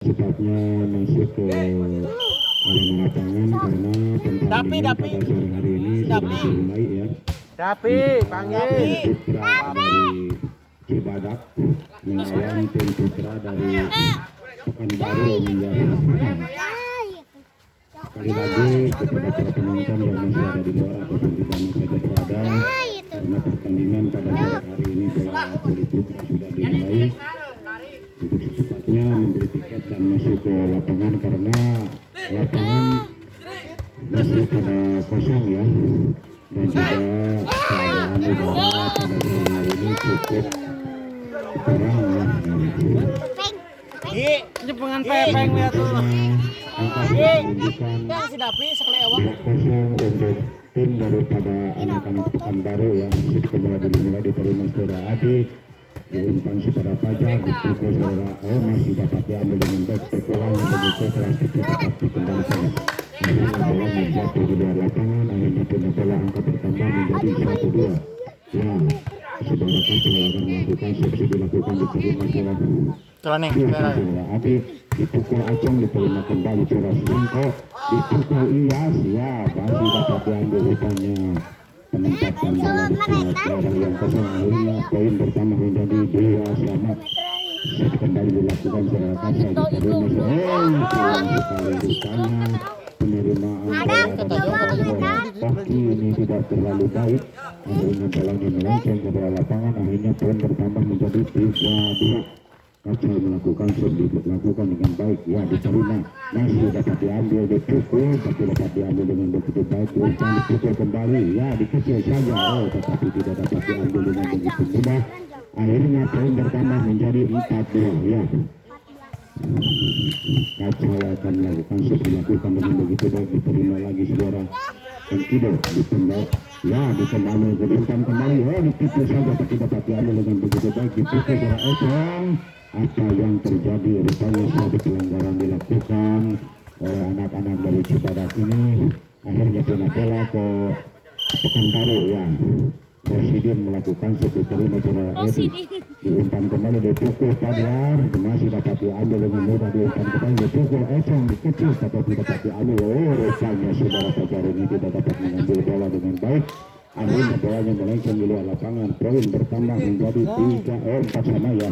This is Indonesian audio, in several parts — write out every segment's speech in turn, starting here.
secepatnya masuk ke arena lapangan karena pertandingan pada sore hari ini sudah dimulai ya. Panggil Putra dari Cibadak melawan tim Putra dari Pekanbaru menjadi sekali lagi kepada para penonton yang masih ada di luar ataupun di dalam saja berada karena pertandingan pada sore hari ini bola voli putra sudah dimulai untuk secepatnya membeli tiket dan masuk ke lapangan karena lapangan masih pada kosong ya, dan juga keadaan udara pada sore hari ini cukup kurang ya. Jepengan pepeng lihat tuh. Angka menunjukkan Si Dapi sekali ewak. 2-0 untuk tim daripada anak-anak Pekanbaru yang masih kembali dimulai diterima saudara Adi diumpan kepada Fajar dipukul saudara masih dapat diambil dengan baik pukulan begitu keras tetap dikembalikan. Akhirnya bola menjatuh di luar lapangan, akhirnya pindah bola angka bertambah menjadi 1-2. Ya, saudara kan akan melakukan seksi dilakukan diterima saudara. Adi dipukul Acong diterima kembali saudara Singko dipukul Iyas ya masih dapat diambil rupanya penempatan bola di daerah yang kosong. Akhirnya poin pertama menjadi 2 selamat. Set kembali dilakukan saudara Kasa diterima sayang sekali rupanya penerimaan bola Paki ini tidak terlalu baik. Akhirnya bolanya melenceng ke bawah lapangan, akhirnya poin bertambah menjadi 3-2. Kacau melakukan dilakukan dengan baik ya, diterima masih dapat diambil dipukul tapi dapat diambil dengan begitu baik, diumpan dipukul kembali ya dikecil saja tetapi tidak dapat diambil dengan begitu mudah. Akhirnya poin bertambah menjadi 4-2 ya. Kacau akan melakukan dilakukan dengan begitu baik, diterima lagi saudara Enkido ditembak ya, ditembak diumpan kembali dipukul saja tapi dapat diambil dengan begitu baik, dipukul saudara Esong. Apa yang terjadi rupanya suatu pelanggaran dilakukan oleh anak-anak dari Cibadak ini. Akhirnya pindah bola ke Pekanbaru ya. Presiden melakukan suatu terima saudara Edi diumpan kembali dipukul Padar masih dapat diambil dengan mudah, diumpan kembali dipukul Esong dikecil tapi dapat diambil. Rupanya saudara Fajar ini tidak dapat mengambil bola dengan baik. Akhirnya bolanya melenceng di luar lapangan. Poin bertambah menjadi 4 sama ya.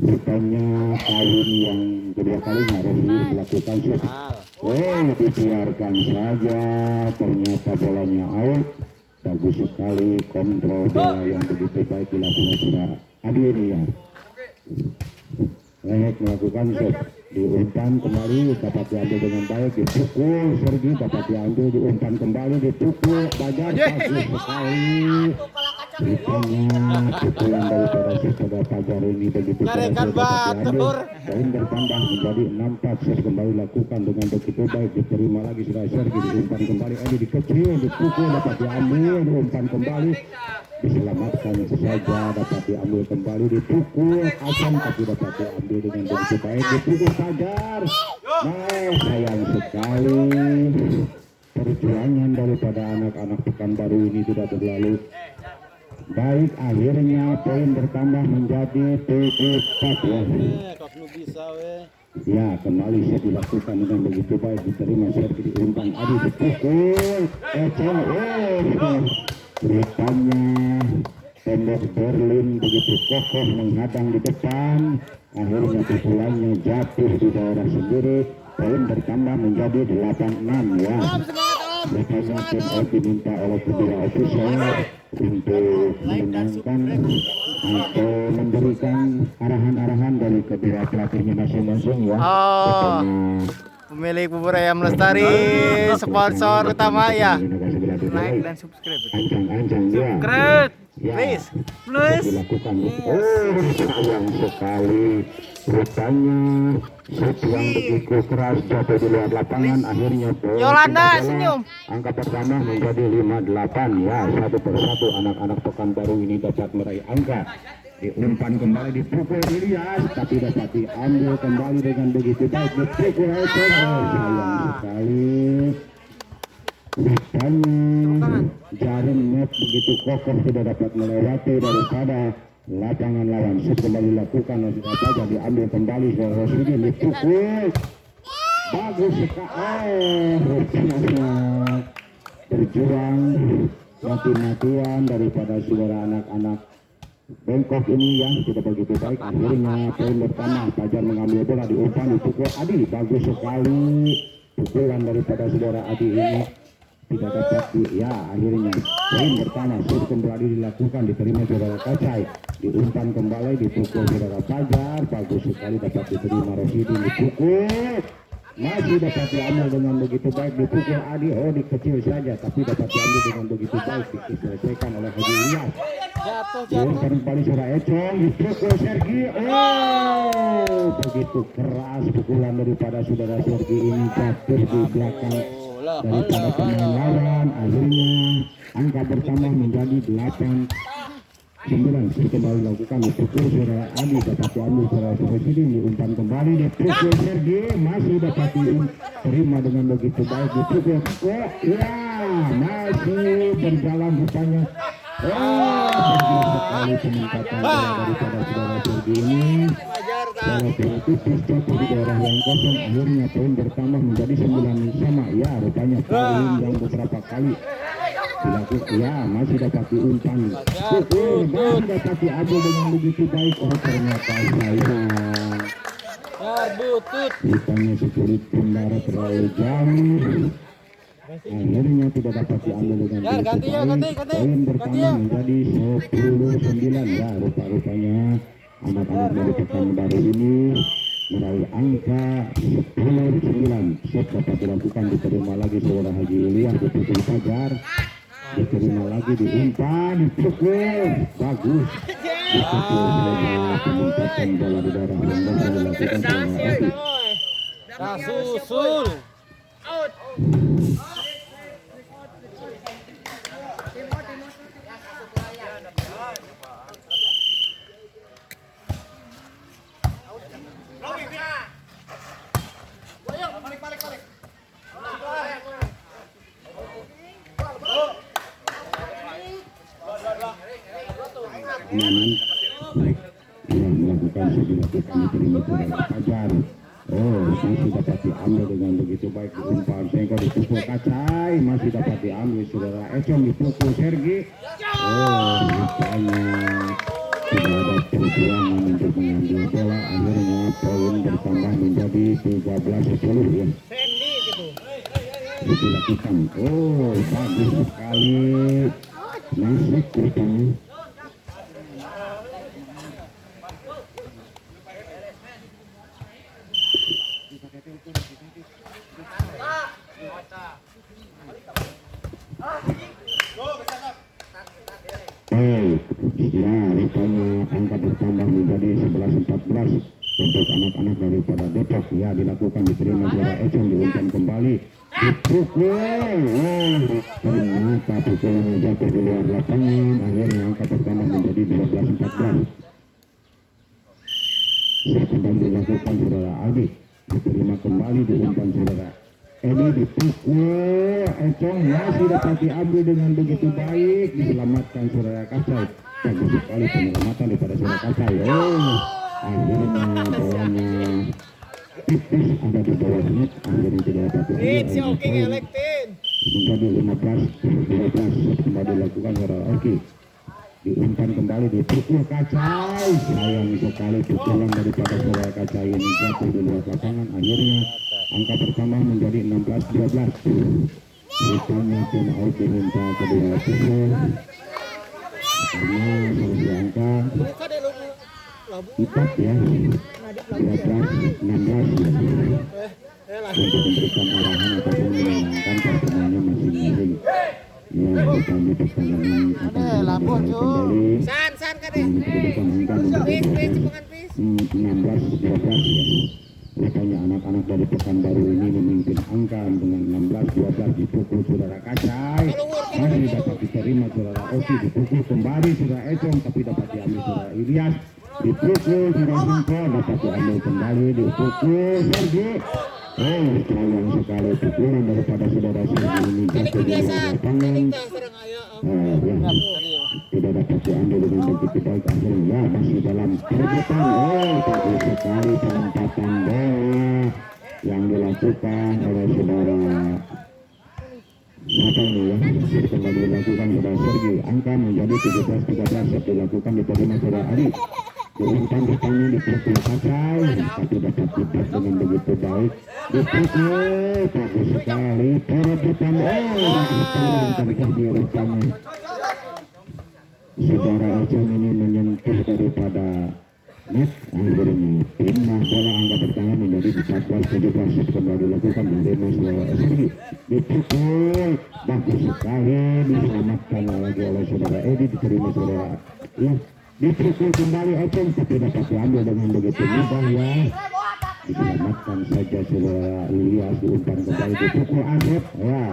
Rupanya tahun yang kedua kalinya Rofi melakukan shoot. Dibiarkan saja, ternyata bolanya out. Bagus sekali kontrol bola yang begitu baik dilakukan saudara Adi ini ya. Lehek melakukan shot, diumpan kembali dapat diambil dengan baik, dipukul Sergi dapat diambil, diumpan kembali dipukul Bajar bagus sekali. Rupanya pukulan daripada saudara Fajar ini begitu keras dapat diambil. Poin bertambah menjadi 6-4. Set kembali lakukan dengan begitu baik, diterima lagi saudara Sergi, diumpan kembali Edi dikecil, dipukul dapat diambil, diumpan kembali diselamatkan saja, dapat diambil kembali, dipukul Acong tapi dapat diambil dengan begitu baik, dipukul Fajar. Sayang sekali perjuangan daripada anak-anak Pekanbaru ini tidak terlalu baik. Akhirnya poin bertambah menjadi 7-4 ya. Ya, kembali set dilakukan dengan begitu baik, diterima Sergi, diumpan Adi dipukul Acong. Rupanya tembok Berlin begitu kokoh menghadang di depan. Akhirnya pukulannya jatuh di daerah sendiri. Poin bertambah menjadi 8-6 ya. Rupanya tim out diminta oleh kedua ofisial untuk menenangkan atau memberikan arahan-arahan dari kedua pelatihnya masing-masing ya. Pemilik bubur ayam lestari, sponsor utama ya. Like dan subscribe. Ancang-ancang ya. Subscribe, please. Dilakukan. Sayang sekali. Rupanya set yang begitu keras jatuh di luar lapangan. Akhirnya Yolanda senyum. Angka pertama menjadi 5-8 ya. Satu persatu anak-anak Pekanbaru ini dapat meraih angka. Diumpan kembali, dipukul Ilyas tapi dapat diambil kembali dengan begitu baik, dipukul Esong. Sayang sekali. Rupanya jarum net begitu kokoh tidak dapat melewati daripada lapangan lawan. Shoot kembali dilakukan oleh saja diambil kembali ke Rosidi, dipukul bagus sekali. Rupanya berjuang mati-matian daripada saudara anak-anak Bengkok ini yang tidak begitu baik. Akhirnya poin pertama Fajar mengambil bola diumpan dipukul Adi, bagus sekali pukulan daripada saudara Adi ini tidak dapat ya akhirnya poin pertama. Shoot kembali dilakukan diterima saudara Kacai, diumpan kembali dipukul saudara Fajar, bagus sekali dapat diterima Rosidi, dipukul masih dapat diambil dengan begitu baik, dipukul Adi, oh dikecil saja tapi dapat diambil dengan begitu baik, diselesaikan oleh Haji Ilyas. Diumpan kembali saudara Econg, dipukul Sergi, oh begitu keras pukulan daripada saudara Sergi ini jatuh di belakang daripada pemain lawan. Akhirnya angka bertambah menjadi 8-9. Shoot kembali dilakukan dipukul saudara Adi, dapat diambil saudara Presiden, diumpan kembali dipukul Sergi, masih dapat diterima dengan begitu baik, dipukul kok ya masih berjalan rupanya. Bagus sekali peningkatan daripada saudara Sergi ini. Walaupun tipis jatuh di daerah yang kosong, akhirnya poin bertambah menjadi 9 sama. Ya rupanya poin yang beberapa kali dilakukan ya masih dapat diumpan, masih dapat diambil dengan begitu baik. Oh ternyata sayang rupanya sekulit kendara terlalu jauh, akhirnya tidak dapat diambil dengan begitu baik. Poin pertama menjadi 10-9. Ya rupa-rupanya anak-anak dari Pekanbaru ini meraih angka 10-9. Shot dapat dilakukan, diterima lagi saudara Haji Ilyas, dipukul Fajar, diterima lagi diumpan, dipukul bagus, dipukul saudara penempatan bola di daerah yang dapat dilakukan saudara Adi. Susul. yang melakukan dilakukan diterima saudara Fajar, oh masih dapat diambil dengan begitu baik, diumpan Sengko, dipukul Kacai, masih dapat diambil saudara Econg, dipukul Sergi, oh rupanya tidak ada perjuangan untuk mengambil bola. Akhirnya poin bertambah menjadi 13-10 ya. Dilakukan, oh bagus sekali masuk rupanya. Ya rupanya angka bertambah menjadi 11-14 untuk anak-anak daripada Depok. Ya dilakukan, diterima saudara Econg, diumpan kembali, dipukul, ternyata pukulan jatuh di luar lapangan. Akhirnya angka bertambah menjadi 12-14. Sedang dilakukan saudara Aldi, diterima kembali, diumpan saudara Edi, dipukul Econg, masih dapat diambil dengan begitu baik, diselamatkan saudara Kacai. Bagus sekali penyelamatan daripada saudara Kacai. Oh akhirnya bolanya tipis ada di bawah net, akhirnya tidak dapat diambil. Menjadi 15-12. Kembali dilakukan saudara Oki, diumpan kembali, dipukul Kacai, sayang sekali pukulan daripada saudara Kacai ini jatuh di luar lapangan. Akhirnya angka bertambah menjadi 16-12. Rupanya tim Oki minta kedua pukul karena selisih angka 4 ya, 12-16 untuk memberikan arahan ataupun menenangkan pertemuannya masing-masing. Ya rupanya pertandingan akan dimulai kembali dengan kedudukan angka menjadi 16-12 ya. Rupanya anak-anak dari Pekanbaru ini memimpin angka dengan 16-12. Dipukul saudara Kacai, masih dapat diterima saudara Oki, dipukul kembali saudara Econg tapi dapat diambil saudara Ilyas, dipukul saudara Singko, dapat diambil kembali, dipukul Sergi. Oh sayang sekali pukulan daripada saudara Sergi ini jatuh di luar lapangan. Ya. tidak dapat diambil dengan begitu baik, akhirnya masih dalam perebutan. Oh, bagus sekali penempatan bola yang dilakukan oleh saudara siapa ini ya, kembali dilakukan saudara Sergi. Angka menjadi 17-13, set dilakukan diterima saudara Adi, diumpan depannya dipukul Kacai, tapi dapat dibuat dengan begitu baik, dipukul bagus sekali perebutan. Oh, yang terjadi rupanya saudara Econ ini menyentuh daripada net, akhirnya pindah bola angka pertama menjadi 14-17, set kembali dilakukan dari saudara Sergi, dipukul bagus sekali, diselamatkan lagi oleh saudara Edi, diterima saudara ya, dipukul kembali Econ tapi dapat diambil dengan begitu mudah ya, diselamatkan saja saudara Ilyas, diumpan kembali dipukul Asep ya.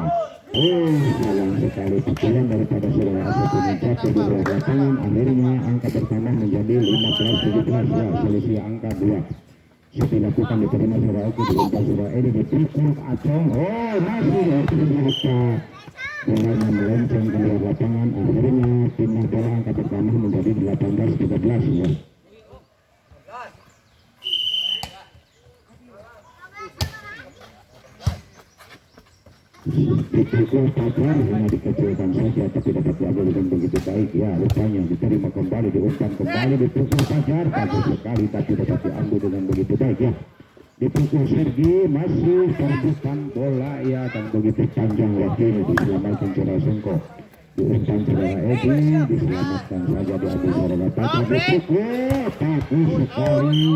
Oh, sayang sekali pukulan daripada saudara Asep ini jatuh di luar lapangan, akhirnya angka pertama menjadi 15-17 ya, selisih angka 2. Set dilakukan diterima saudara Oki, diumpan saudara Edi, dipukul Acong, oh masih ternyata bolanya melenceng ke luar lapangan, akhirnya pindah bola angka pertama menjadi 18-13 ya. Dipukul Fajar, hanya dikecilkan saja tapi dapat diambil dengan begitu baik ya, rupanya diterima kembali, diumpan kembali, dipukul Fajar, bagus sekali tapi dapat diambil dengan begitu baik ya, dipukul Sergi, masih perebutan bola ya, dan begitu panjang waktu ini diselamatkan saudara Sengko, diumpan saudara Edi, diselamatkan saja, diambil saudara Fajar, dipukul bagus sekali.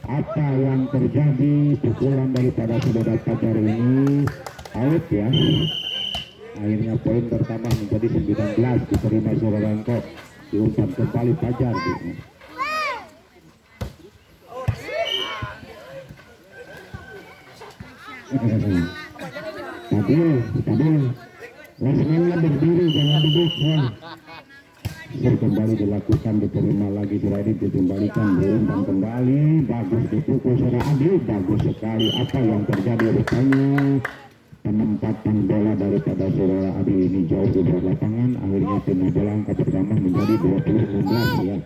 Apa yang terjadi, pukulan daripada saudara Fajar ini out ya, akhirnya poin pertama menjadi 19, diterima saudara Engko, diumpan kembali Fajar Tabil lasmennya berdiri, jangan duduk ya. Kembali dilakukan, diterima lagi Suradit, dikembalikan, diumpan kembali, bagus dipukul saudara Adi, bagus sekali. Apa yang terjadi rupanya penempatan bola daripada saudara Adi ini jauh di luar lapangan, akhirnya pindah bola angka pertama menjadi 20-16 ya.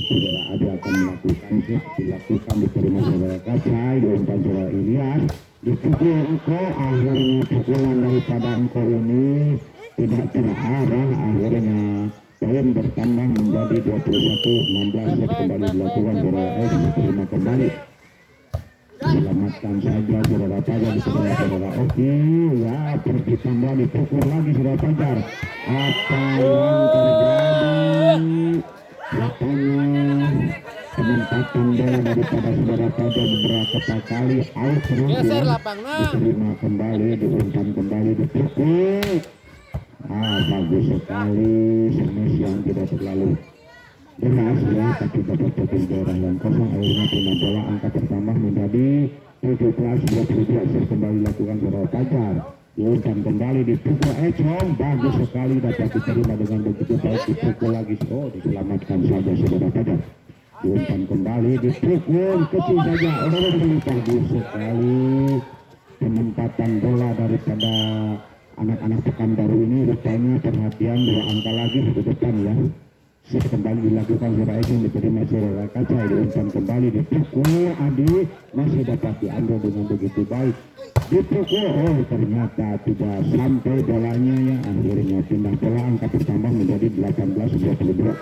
Saudara Adi akan melakukan set, dilakukan, diterima saudara Kacai, diumpan saudara Ilyas, dipukul Engko, akhirnya pukulan daripada Engko ini tidak terarah, akhirnya poin bertambah menjadi 21-16, set kembali dilakukan saudara S, diterima kembali, selamatkan saja saudara Fajar, diterima saudara Oki ya, pergi tambah, dipukul lagi saudara Fajar. Apa yang terjadi? Katanya penempatan bola daripada saudara Fajar beberapa kali out terus ya, diterima kembali, diumpan kembali, dipukul. Bagus sekali, semes yang tidak terlalu deras ya, tapi dapat poin daerah yang kosong, akhirnya pindah bola angka pertama menjadi 17-22, set kembali dilakukan saudara Fajar, diumpan kembali, dipukul Econg, bagus sekali, dapat diterima dengan begitu baik, dipukul lagi, oh diselamatkan saja saudara Fajar, diumpan kembali, dipukul kecil saja, bagus sekali penempatan bola daripada anak-anak Pekanbaru ini, rupanya perhatian, dua angka lagi di depan ya. Set kembali dilakukan saudara Econg, diterima saudara Kacai, diumpan kembali, dipukul Adi, masih dapat diambil dengan begitu baik, dipukul, oh ternyata tidak sampai bolanya ya, akhirnya pindah bola angka pertama menjadi 18-22.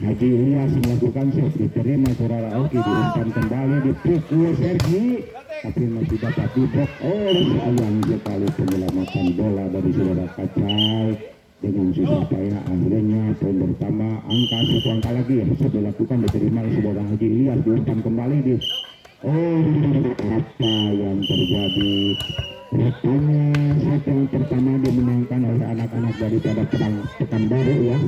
Haji Ilyas melakukan set, diterima saudara Oki, diumpan kembali, dipukul Sergi, tapi masih dapat diblok. Oh sayang sekali penyelamatan bola dari saudara Kacai dengan susah payah, akhirnya poin pertama angka satu angka lagi ya, set dilakukan, diterima oleh saudara Haji Ilyas, diumpan kembali di apa yang terjadi, rupanya set yang pertama dimenangkan oleh anak-anak daripada Pekanbaru ya,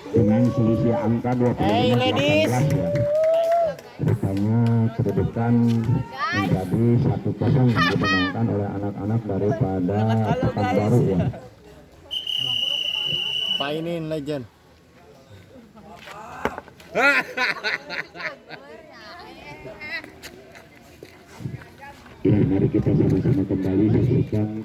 dengan selisih angka 25-18 ya. Rupanya kedudukan menjadi 1-0 dimenangkan oleh anak-anak daripada Pekanbaru ya. Painin legend. Ya, mari kita sama-sama kembali saksikan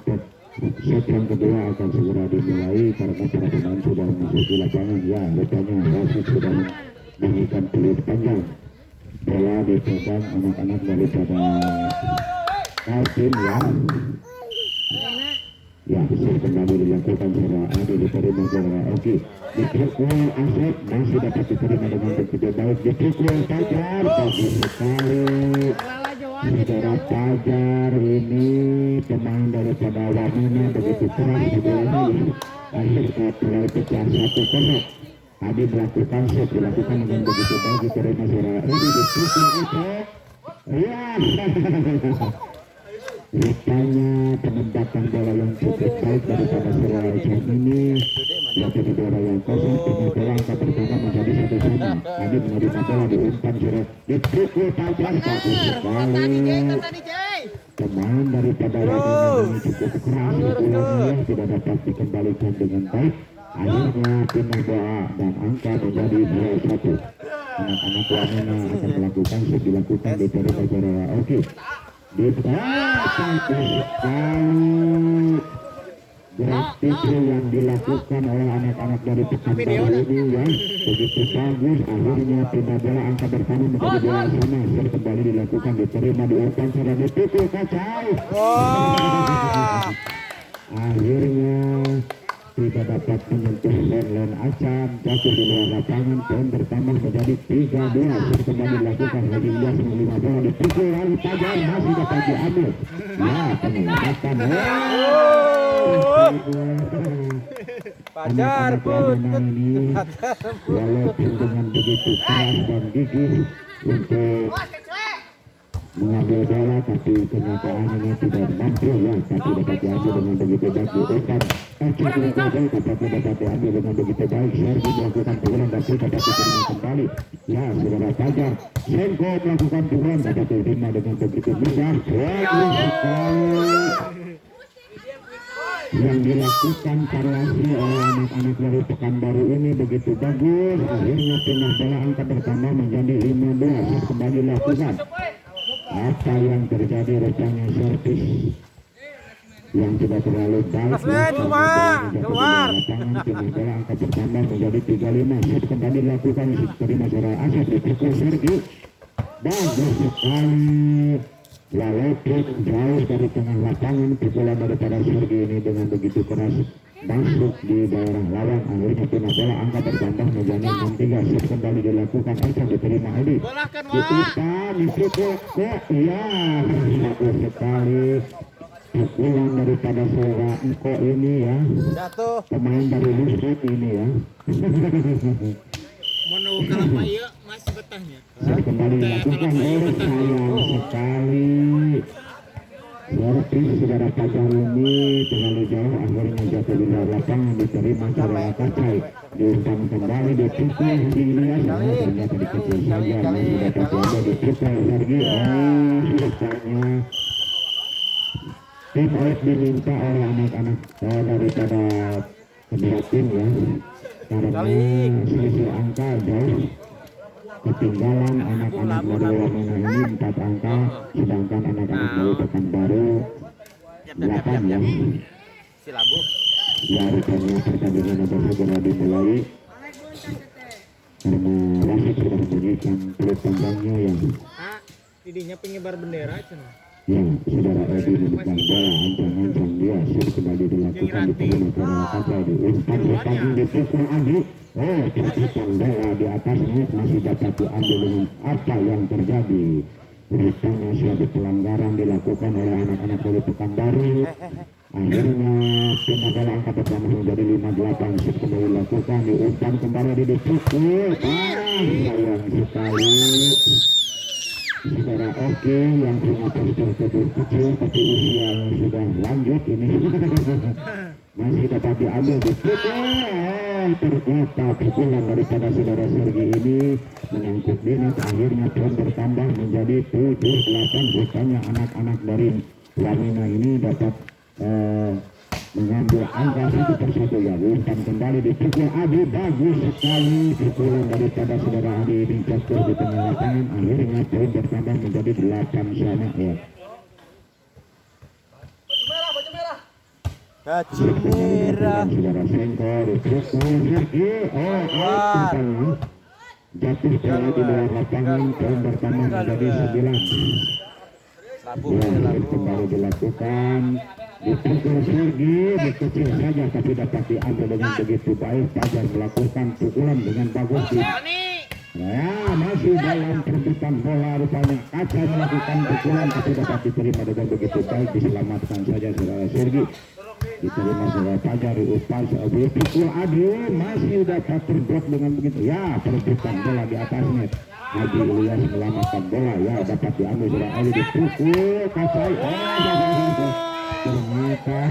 Set yang kedua akan segera dimulai karena para pemain sudah memasuki lapangan. Ya, rupanya wasit sudah memberikan peluit panjang. Bola dipegang anak-anak daripada Kaltim ya. Ya, set kembali dilakukan secara adil diterima secara oke. Dipukul Asep masih dapat diterima dengan begitu baik. Dipukul Fajar, bagus sekali. Saudara Fajar ini pemain daripada Wamena begitu keras di bola ini. Akhirnya mulai pecah 1-0. Adi melakukan set dilakukan dengan begitu baik diterima secara ini dipukul Asep. Ya. Rupanya penempatan bola yang cukup baik daripada Surya Econ ini. Jadi bola yang kosong, bola angka pertama menjadi 1-1. Tadi menerima bola diumpan Surya, dipukul Fajar, bagus sekali. Pemain daripada Wamena ini cukup keras, bolanya tidak dapat dikembalikan dengan baik. Akhirnya pindah bola dan angka menjadi 2-1. Anak-anak Wamena akan melakukan set dilakukan di Pereira. Oke. Sekali Gratis yang dilakukan oleh anak-anak dari Pekanbaru ini ya begitu bagus. Akhirnya pindah bola angka pertama menjadi bola sama. Set kembali dilakukan diterima diumpan secara dipukul Kacau. Akhirnya tidak dapat menyentuh Len Acan, jatuh di luar lapangan. Poin bertambah menjadi 3-2. Set kembali dilakukan lagi Ilyas menerima bola dipukul lalu Fajar masih dapat diambil. Ya, penyelamatan. Fajar pun ini walaupun dengan begitu keras dan gigih untuk mengambil bola, tapi kenyataannya tidak mampu ya, tapi dapat diambil dengan begitu baik diumpan. Tapi dapat diambil dengan begitu baik. Sergi melakukan pukulan tapi dapat diterima kembali. Ya, saudara Fajar Senko melakukan pukulan dapat diterima dengan begitu mudah. Bagus sekali yang dilakukan variasi oleh anak-anak dari Pekanbaru ini begitu bagus. Akhirnya pindah bola angka pertama menjadi 5-2. Set kembali dilakukan. Apa yang terjadi rupanya servis yang tidak terlalu baik. Keluar. Pindah bola angka pertama menjadi 3-5. Set kembali dilakukan. Terima suara Asep dipukul Sergi. Bagus sekali. Walaupun jauh dari tengah lapangan, pukulan daripada Sergi ini dengan begitu keras masuk di daerah lawan. Akhirnya pindah bola angka bertambah menjadi 6-3. Set kembali dilakukan Acan diterima Edi. Dipitan, dipukul kok. Iya, bagus sekali. Pukulan daripada Sora Engko ini ya. Pemain dari Lusut ini ya. Mas betahnya. Kembali dilakukan oleh sayang sekali. Servis saudara Fajar ini terlalu jauh, akhirnya jatuh di luar lapangan diterima saudara Kacai. Diumpan kembali dipukul di Ilyas, ternyata dikecil saja. Masih dapat diambil dipukul Sergi. Rupanya tim out diminta oleh anak-anak daripada kedua tim ya, karena selisih angka jauh. Ketinggalan anak-anak dari Wamena ini 4 angka, sedangkan anak-anak dari Pekanbaru 8 ya. Ya, rupanya pertandingan akan segera dimulai karena wasit sudah membunyikan peluit panjangnya yang Didinya pengibar bendera cina. ya, saudara Edi memegang bola ancang-ancang dia. Set kembali dilakukan diterima saudara Kacai diumpan bertanding dipukul Adi. Tercikan bola di atasnya masih dapat diambil dengan apa yang terjadi. Rupanya suatu pelanggaran dilakukan oleh anak-anak dari Pekanbaru. Akhirnya pindah bola angka pertama menjadi 5-8. Set kembali dilakukan diumpan kembali dipukul. Sayang sekali. Saudara oke yang punya postur tubuh kecil tapi usia sudah lanjut ini masih dapat diambil dipukul. Ternyata pukulan daripada saudara Sergi ini menyangkut dinit. Akhirnya poin bertambah menjadi 7-8. Rupanya anak-anak dari Wamena ini dapat mengambil angka 1-1 ya. Umpan kembali dipukul Adi. Bagus sekali pukulan daripada saudara Adi ini jatuh di tengah lapangan. Akhirnya poin bertambah menjadi 8 sama ya. Kartu merah. Saudara Sengkor, jatuh bola di luar lapangan, poin pertama menjadi 9. Kembali dilakukan, dipukul Sergi, dikecil saja tapi dapat diambil dengan begitu baik. Fajar melakukan pukulan dengan bagus. Ya, masih dalam perebutan bola rupanya. Kaca melakukan pukulan tapi dapat diterima dengan begitu baik, diselamatkan saja saudara Sergi. Diterima saudara Fajar, Upas, dipukul Adi, masih dapat terblok dengan begitu. Ya, perebutan bola di atas net. Haji Ilyas melamatkan bola, ya dapat diambil saudara Ali, dipukul Kacai. Ternyata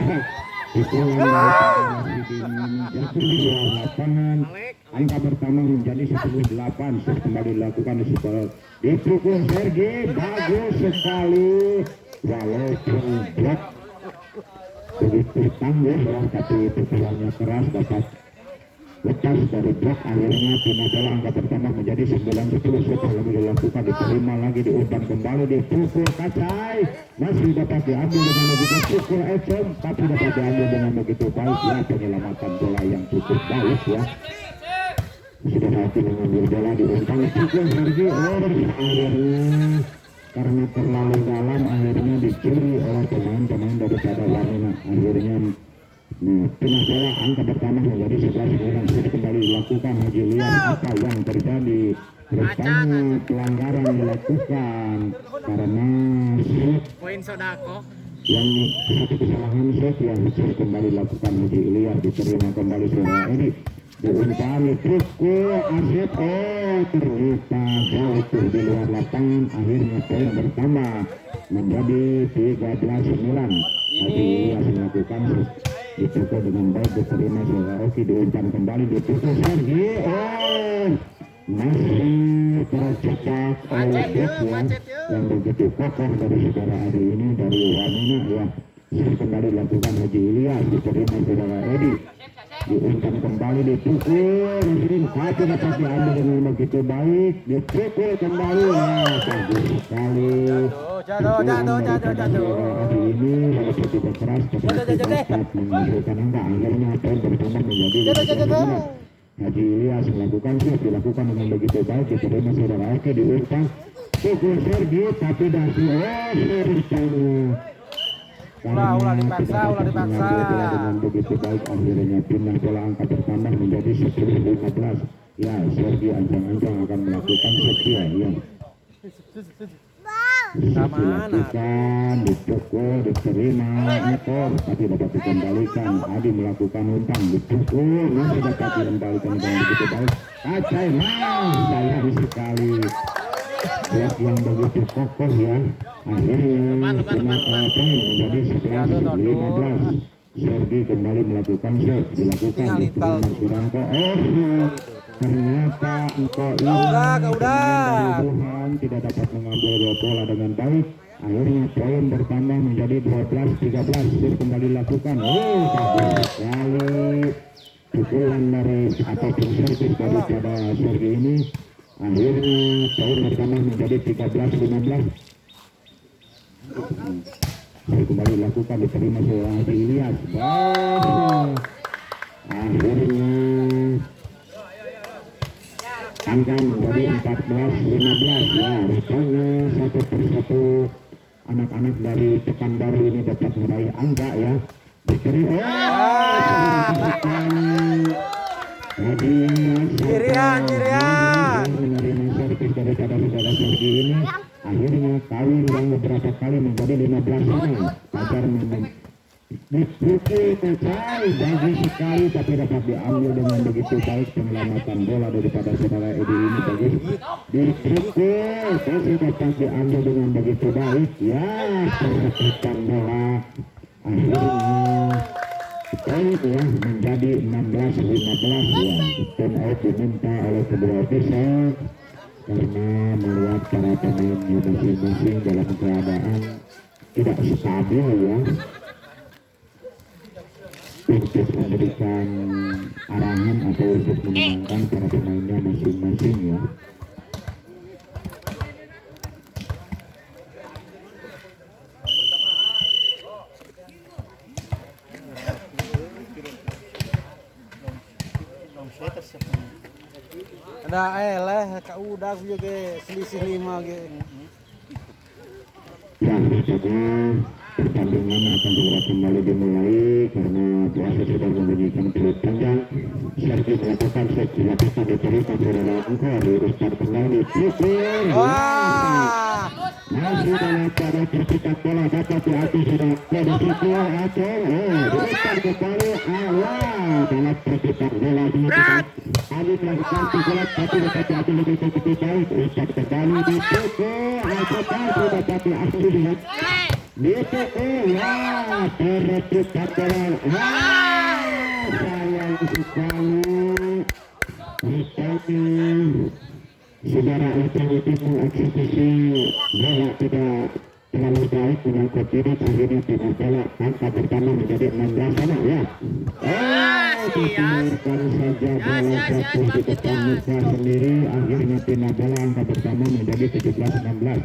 pukulan jatuh di luar lapangan. Angka pertama menjadi 10-8. Kembali dilakukan di super. Dipukul Sergi, bagus sekali. Walaupun blok begitu tangguh ya, tapi pukulannya keras, dapat lepas dari blok. Akhirnya pindah bola angka pertama menjadi 9-10. Setelah dilakukan, diterima lagi, diumpan kembali, dipukul Kacai, masih dapat diambil dengan begitu. Pukul Ecom tapi dapat diambil dengan begitu baik. Ya, penyelamatan bola yang cukup baik ya. Sudah hati mengambil bola, diumpan, pukul Sergi. Akhirnya karena terlalu dalam, akhirnya dicuri oleh pemain-pemain daripada Wamena. Akhirnya pindah bola angka pertama menjadi 11-9. Sudah kembali dilakukan. Haji lihat apa yang terjadi. Rupanya pelanggaran dilakukan karena Poin sodako. yang satu kesalahan set yang sudah kembali dilakukan. Haji lihat diterima kembali saudara Edi. Diumpan, pukul Asep, ternyata jauh di luar lapangan. Akhirnya poin pertama menjadi 13-9. Haji Ilyas melakukan dipukul dengan baik, diterima saudara Oki, diumpan kembali, dipukul Sergi. Masih tercetak oleh Bek ya, yang begitu kokoh dari saudara Adi ini, dari Wamena ya. Sudah kembali dilakukan Haji Ilyas, diterima saudara Edi. Diumpan kembali, dipukul Nasrin, tapi dapat diambil dengan begitu baik. Dipukul kembali, bagus sekali. Jatuh. Hari ini walaupun tidak keras tapi dapat menghasilkan angka. Akhirnya poin bertambah menjadi 15. Haji Ilyas melakukan shoot, dilakukan dengan begitu baik, diterima saudara Oke, diumpan, pukul Sergi tapi dasi Ulah dipaksa. dengan begitu baik. Akhirnya pindah bola angka pertama menjadi 10-15. Ya, Sergi ancang-ancang akan melakukan shoot ya. Dilakukan, dipukul, diterima ekor tapi dapat dikembalikan. Adi melakukan umpan, dipukul, masih dapat dikembalikan dengan begitu baik. Kacai, sayang sekali. Blok yang begitu kokoh ya. Akhirnya poin menjadi 11-15. Sergi kembali melakukan shot, dilakukan diterima Surangko. Ternyata engkau ini Tuhan tidak dapat mengambil bola dengan baik. Akhirnya poin bertambah menjadi 12-13. Shot kembali dilakukan. Bagus sekali pukulan dari ataupun servis daripada Sergi ini. Akhirnya poin bertambah menjadi 13-15. Kembali dilakukan, diterima oleh Haji Ilyas. Akhirnya angka menjadi 14-15. Ya, rupanya satu persatu anak-anak dari Pekanbaru ini dapat meraih angka ya. Diterima. Kirian menerima servis daripada saudara Sergi ini. Akhirnya kawin yang beberapa kali menjadi 15. Fajar dipukul Kacai, bagus sekali tapi dapat diambil dengan begitu baik. Penyelamatan bola daripada saudara Edi ini bagus. Dipukul, masih dapat diambil dengan begitu baik. Ya, perebutan bola. Akhirnya poin ya menjadi 16-15 ya. Turn out diminta oleh kedua official karena melihat para pemainnya masing-masing dalam keadaan tidak stabil ya, untuk memberikan arahan atau untuk menenangkan para pemainnya masing-masing ya. Ada lah ka udah juga selisih 5 ge. Ya, saja pertandingan akan segera kembali dimulai karena wasit sudah membunyikan peluit panjang. Sergi melakukan set dilakukan diberikan saudara engkau diuruskan kembali pukul. Wah. Masih dalam pada percikan bola dapat diambil sudah pada pukul Aceh. Diuruskan kembali awal dalam percikan bola dilakukan. Ali melakukan pukulan tapi dapat diambil lebih positif baik. Diuruskan kembali di pukul Aceh sudah dapat diambil dengan dipukul. Wah, percikan bola. Wah, sayang sekali. Misalnya saudara itu mengeksekusi bola tidak terlalu baik menyangkut diri, akhirnya tidak bola angka pertama menjadi 16 sana ya. Dibiarkan saja bola jatuh di depan muka sendiri, akhirnya pindah bola angka pertama menjadi 17-16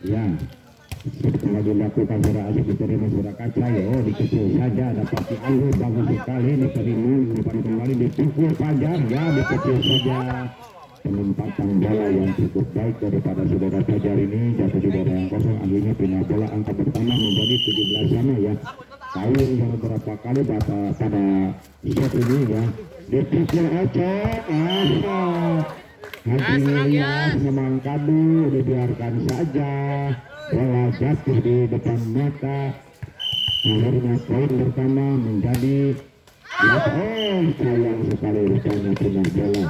ya. Setelah dilakukan sudah asik diterima sudah kaca ya, dikecil saja dapat diambil bagus sekali diterima depan kembali dipukul panjang ya, dikecil saja. Penempatan bola yang cukup baik daripada saudara Fajar ini, jatuh di bola yang kosong, akhirnya pindah bola angka pertama menjadi 17 sama ya. Tahu yang beberapa kali pada set ini ya, dipukul Aceh. Hasilnya semangkadu dibiarkan saja, bola jatuh di depan mata, akhirnya poin pertama menjadi sayang sekali rupanya pindah bola.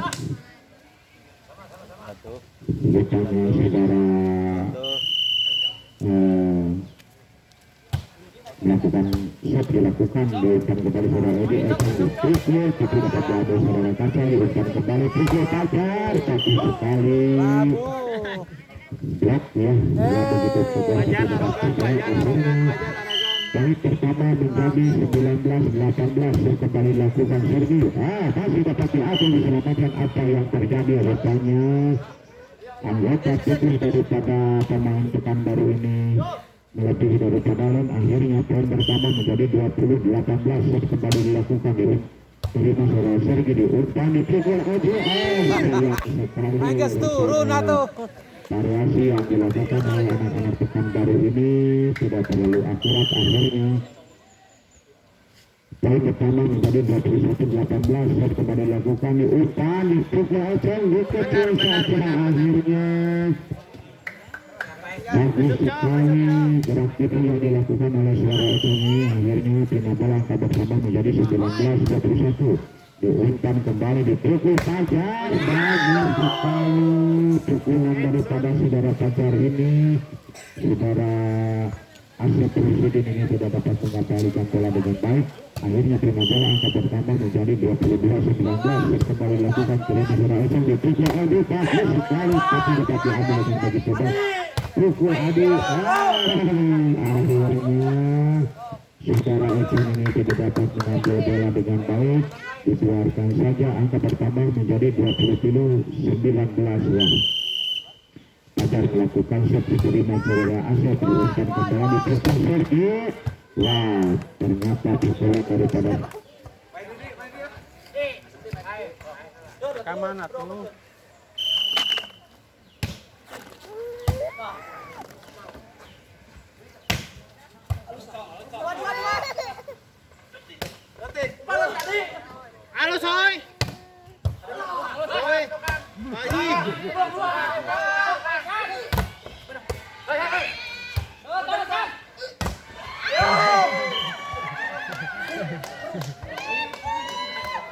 Rupanya saudara melakukan shot dilakukan diumpan kembali saudara Edi pukul tapi dapat diambil saudara Kaca, diumpan kembali pukul Fajar tapi sekali blok ya, begitu saja poin pertama menjadi 19-18 kembali lakukan Sergi. Masih dapat diambil diselamatkan apa yang terjadi rupanya anggota tubuh daripada pemain Pekanbaru ini melebihi daripada lain, akhirnya poin pertama menjadi 20-18 kembali dilakukan terima saudara Sergi diumpan dipukul Oji. Agak turun atau variasi yang dilakukan oleh anak-anak Pekanbaru ini tidak terlalu akurat, akhirnya poin pertama menjadi 21-18 kembali dilakukan diumpan dipukul Oceng dikecil saja, akhirnya bagus sekali gerak itu yang dilakukan oleh suara Oceng ini, akhirnya pindah bola angka pertama menjadi 19-21 diumpan kembali dipukul Fajar, bagus sekali pukulan daripada saudara Fajar ini. Saudara Asep Presiden ini tidak dapat mengembalikan bola dengan baik, akhirnya pindah bola angka pertama menjadi 22-19 kembali dilakukan terima saudara Oceng dipukul Adi, bagus sekali tapi dapat diambil dengan begitu baik pukul Adi. Akhirnya saudara Oceng ini tidak dapat mengambil bola dengan baik, dikeluarkan saja angka pertama menjadi 20-19 ya. Fajar melakukan shot diterima saudara Asep, diuruskan kembali pukul Sergi. Wah, ternyata pukulan daripada kamana tuh. Halo Soy. Soy. Bayi.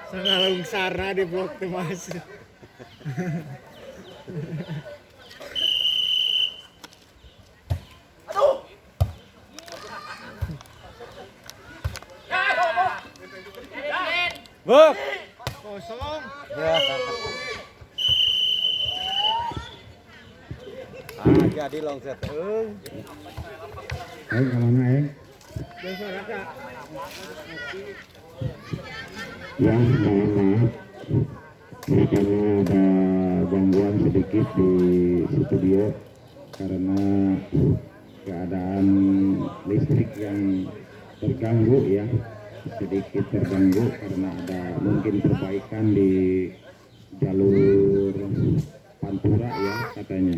Sangalung Sara di blok tuh Mas. Buk. Kosong. Ya. Jadi longset. ayo kemana ya, mohon maaf makanya ada gangguan sedikit di studio karena keadaan listrik yang terganggu ya, sedikit terganggu karena ada mungkin perbaikan di jalur Pantura ya katanya.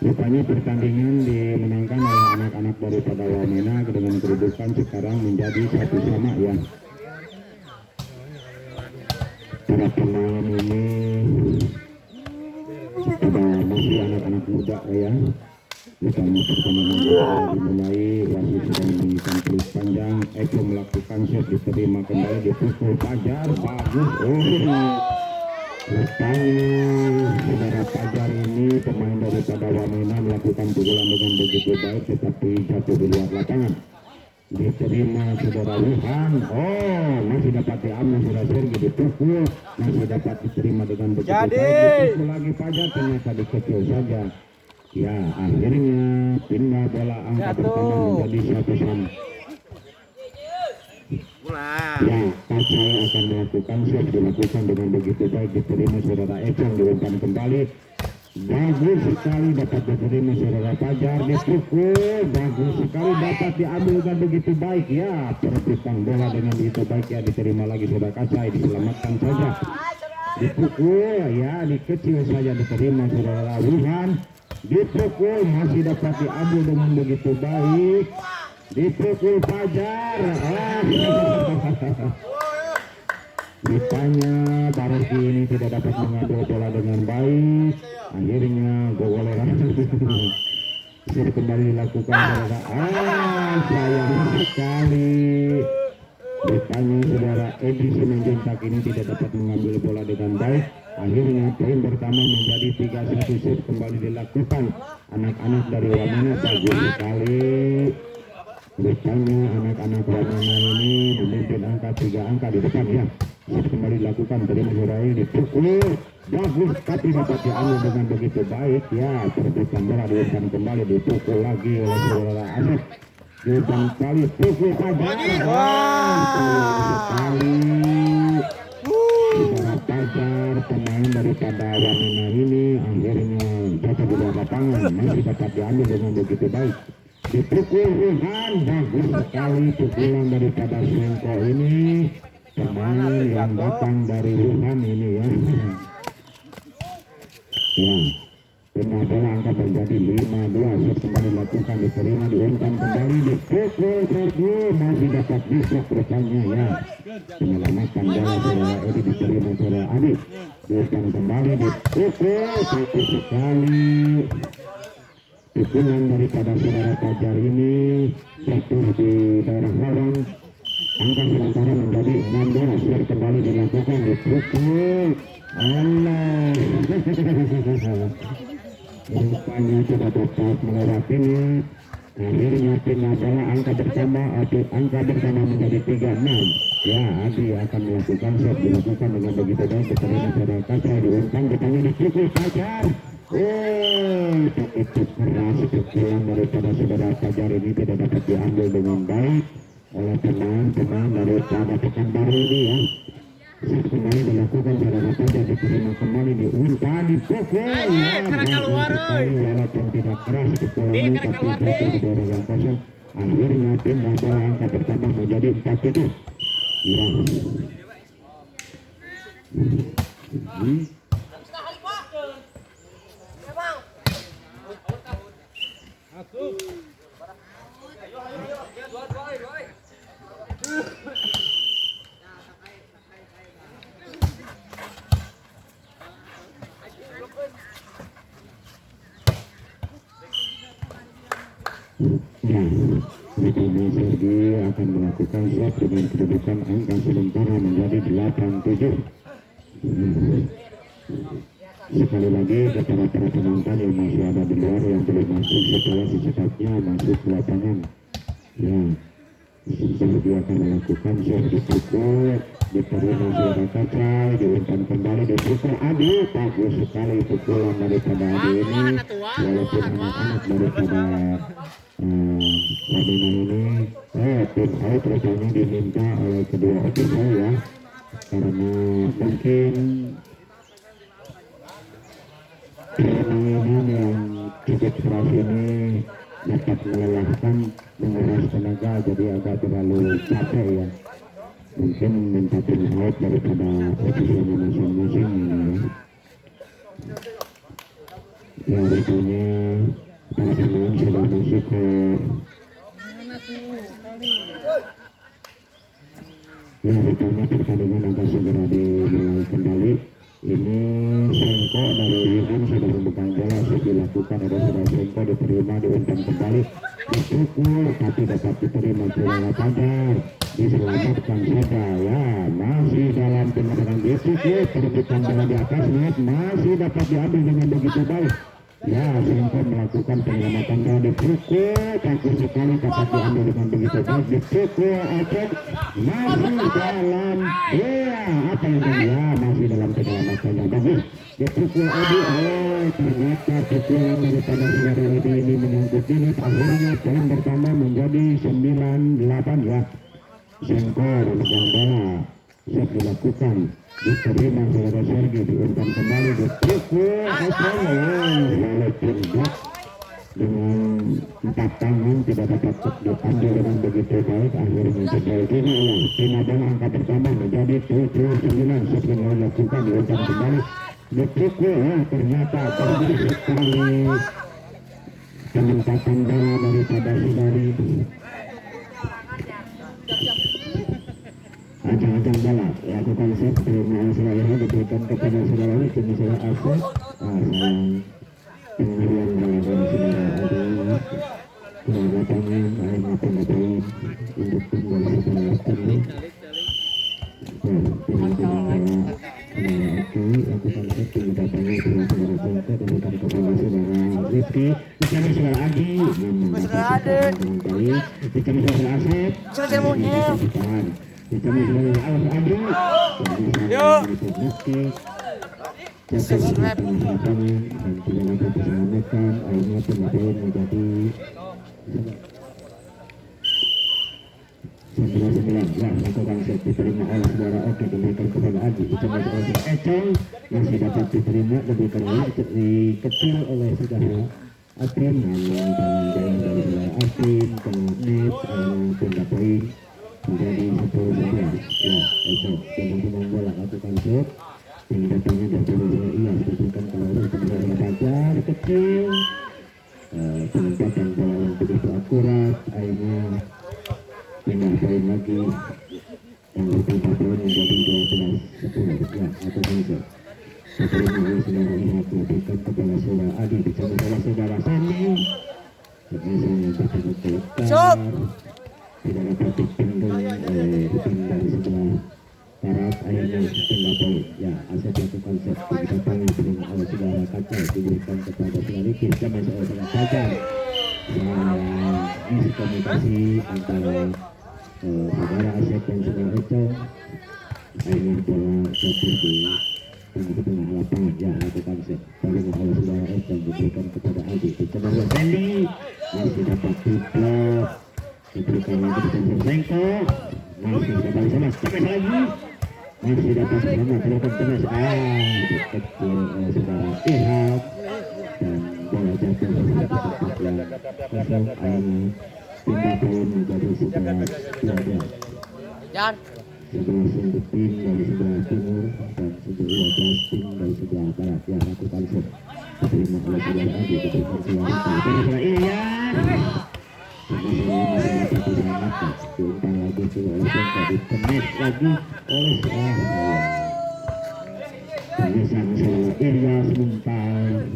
Rupanya pertandingan dimenangkan oleh anak-anak daripada Wamena dengan kedudukan sekarang menjadi 1-1 ya. Para pemain ini pada masih anak-anak muda ya. Misalnya pertandingan dimulai, wasit sudah memberikan tulis panjang, Eko melakukan shot diterima kembali dipukul Fajar, bagus. Rupanya saudara Fajar ini pemain daripada Wamena melakukan pukulan dengan begitu baik tetapi jatuh di luar lapangan. Diterima saudara Wuhan, masih dapat diambil saudara Sergi dipukul, masih dapat diterima dengan begitu baik, dipukul lagi Fajar ternyata dikecil saja. Ya akhirnya pindah bola angka pertama menjadi 1-1. Ya, Kacai akan melakukan shot dilakukan dengan begitu baik diterima saudara Econg diumpan kembali. Bagus sekali dapat diterima saudara Fajar dipukul, bagus sekali dapat diambil dengan begitu baik ya. Perebutan bola dengan begitu baik ya diterima lagi saudara Kacai, diselamatkan saja. Dipukul ya, dikecil saja diterima saudara Wuhan. Dipukul masih dapat diambil dengan begitu baik. Dipukul Fajar. Rupanya Baroki ini tidak dapat mengambil bola dengan baik. Akhirnya gol sudah kembali dilakukan saudara. Sayang sekali. Rupanya saudara Edi Simanjuntak ini tidak dapat mengambil bola dengan baik. Akhirnya poin pertama menjadi 3-1 shot kembali dilakukan. Anak-anak dari Wamena bagus sekali. Rupanya anak-anak Wamena ini memimpin angka 3 angka di depan ya. Shot kembali dilakukan terima Surai dipukul. Bagus tapi dapat diambil dengan begitu baik ya. Perebutan bola diumpan kembali dipukul lagi oleh saudara Asep. Diumpan kali pukul Fajar. Sekali. Saudara Fajar pemain daripada Wamena ini akhirnya jatuh di luar lapangan, masih dapat diambil dengan begitu baik. Dipukul Wuhan, bagus sekali pukulan daripada Sengko ini, pemain yang datang dari Wuhan ini ya. Ya, pindah bola angka menjadi 5-2, shot kembali dilakukan diterima diumpan kembali dipukul Sergio, masih dapat disok rupanya ya. Menyelamatkan bola saudara Edi diterima saudara Adi, diumpan kembali dipukul, bagus sekali. Pukulan daripada saudara Fajar ini jatuh di daerah lorong, angka sementara menjadi 6-2, shot kembali dilakukan dipukul. Allah. Rupanya tidak dapat melewatinya. Akhirnya pindah bola angka bersama atau angka bersama menjadi 3-6. Ya, Adi akan melakukan shot dilakukan dengan begitu baik diterima saudara Kacai diumpan depannya dipukul Fajar. Begitu keras pukulan daripada saudara Fajar ini tidak dapat diambil dengan baik oleh pemain-pemain daripada Pekanbaru ini ya. Saat kembali dilakukan saudara Fajar diterima kembali diumpan dipukul ya, walaupun tidak keras pukulannya tapi jatuh di daerah yang kosong. Akhirnya pindah bola angka pertama menjadi 4-7 ya. Ya, Rupanya Sergi akan melakukan shot dengan kedudukan angka sementara menjadi 8-7. Sekali lagi kepada para penonton yang masih ada di luar yang belum masuk setelah secepatnya masuk ke lapangan. Ya, Sergi akan melakukan shot dipukul, diterima saudara Kacai, diumpan kembali dipukul Adi, bagus sekali pukulan daripada Adi ini, walaupun anak-anak daripada Wamena ini tim out rasanya diminta oleh kedua ofisial ya, karena mungkin permainan yang cukup keras ini dapat melelahkan, menguras tenaga, jadi agak terlalu capek ya. mungkin minta time out daripada posisinya masing-masing ya rupanya para pemain sudah masuk ke ya rupanya pertandingan akan segera dimulai kembali. Ini Sengko dari Yuhan sudah memegang bola, dilakukan ada sudah Sengko diterima diumpan kembali dipukul tapi dapat diterima Purwala Pajar, diselamatkan saja ya, masih dalam penyerangan dipukul terbukan bola di atas net, masih dapat diambil dengan begitu baik ya. Sengko melakukan penyelamatan bola dipukul bagus sekali, dapat diambil dengan begitu baik, dipukul Aceh masih dalam ya apa yang ya masih dalam penyelamatan yang bagus, dipukul Adi ternyata pukulan daripada saudara Adi ini menyangkut net, akhirnya poin pertama menjadi 9-8 ya. Sengko memegang bola, set dilakukan diterima saudara Sergi, diumpan kembali dipukul Aceh walaupun blok dengan 4 tangan tidak dapat diambil dengan begitu baik, akhirnya jebol kini lima bola angka pertama menjadi 7-9, set dilakukan diumpan kembali dipukul ternyata terjadi sekali penempatan bola daripada saudari ajang-ajang bola lakukan set terima Australia diberikan kepada saudara ini tim saudara Aceh sayang pengalian bola dari saudara ada lapangan akhirnya pengetahuan untuk tim dari saudara kami dengan bola lakukan set pendatangan dengan saudara Sengko diberikan kepada saudara Rizky, dicari saudara Adi dengan baik, dicari saudara Asep ditahan, dicari saudara Adi Rizky jatuh di tengah lapangan dan tidak dapat diselamatkan, akhirnya pendatangan menjadi 9-9 ya, lakukan set diterima oleh saudara Oke, diberikan kepada Adi, dicari oleh Econg masih dapat diterima, diberikan oleh kecil oleh saudara Atin, namun tangan jauh dari saudara Atin ke net, pindah poin menjadi 10-11 ya. Econg teman-teman bola lakukan set pindah poinnya dari saudara Iyas, diberikan kepada saudara Pajar kecil, penempatan bola yang begitu akurat, akhirnya pindah poin lagi yang berpindah poin menjadi 12-10 ya, atau bisa diterima oleh saudara Ihab, diberikan kepada saudara Adi, dicari oleh saudara Sani misalnya bertemu tekar tidak dapat dipendung oleh tim dari sebelah barat, akhirnya pindah poin ya. Asep lakukan set pindah poin diterima oleh saudara Kacau, diberikan kepada saudara Rikis, sama saudara Kacau miskomunikasi antara saudara Asep dan saudara Econg, akhirnya bola jatuh di tengah lapangan ya, lakukan set terima oleh saudara Econg, diberikan kepada Adi, dicoba oleh Sandy masih dapat diblok, diberikan lagi kepada Sengko masih dapat selamat, temes lagi masih dapat selamat, dilakukan temes kecil oleh saudara Ihab dan bola jatuh di tempat yang kosong, akhirnya pindah poin menjadi 11-12 Jan 11 untuk tim dari sebelah timur dan 12 tim dari sebelah barat ya, lakukan set diterima oleh saudara Adi, diberikan saudara Rita dari saudara Ilyas masih dapat diselamatkan, diumpan lagi oleh Sengko, ditemes lagi oleh pengesan saudara Ilyas muntal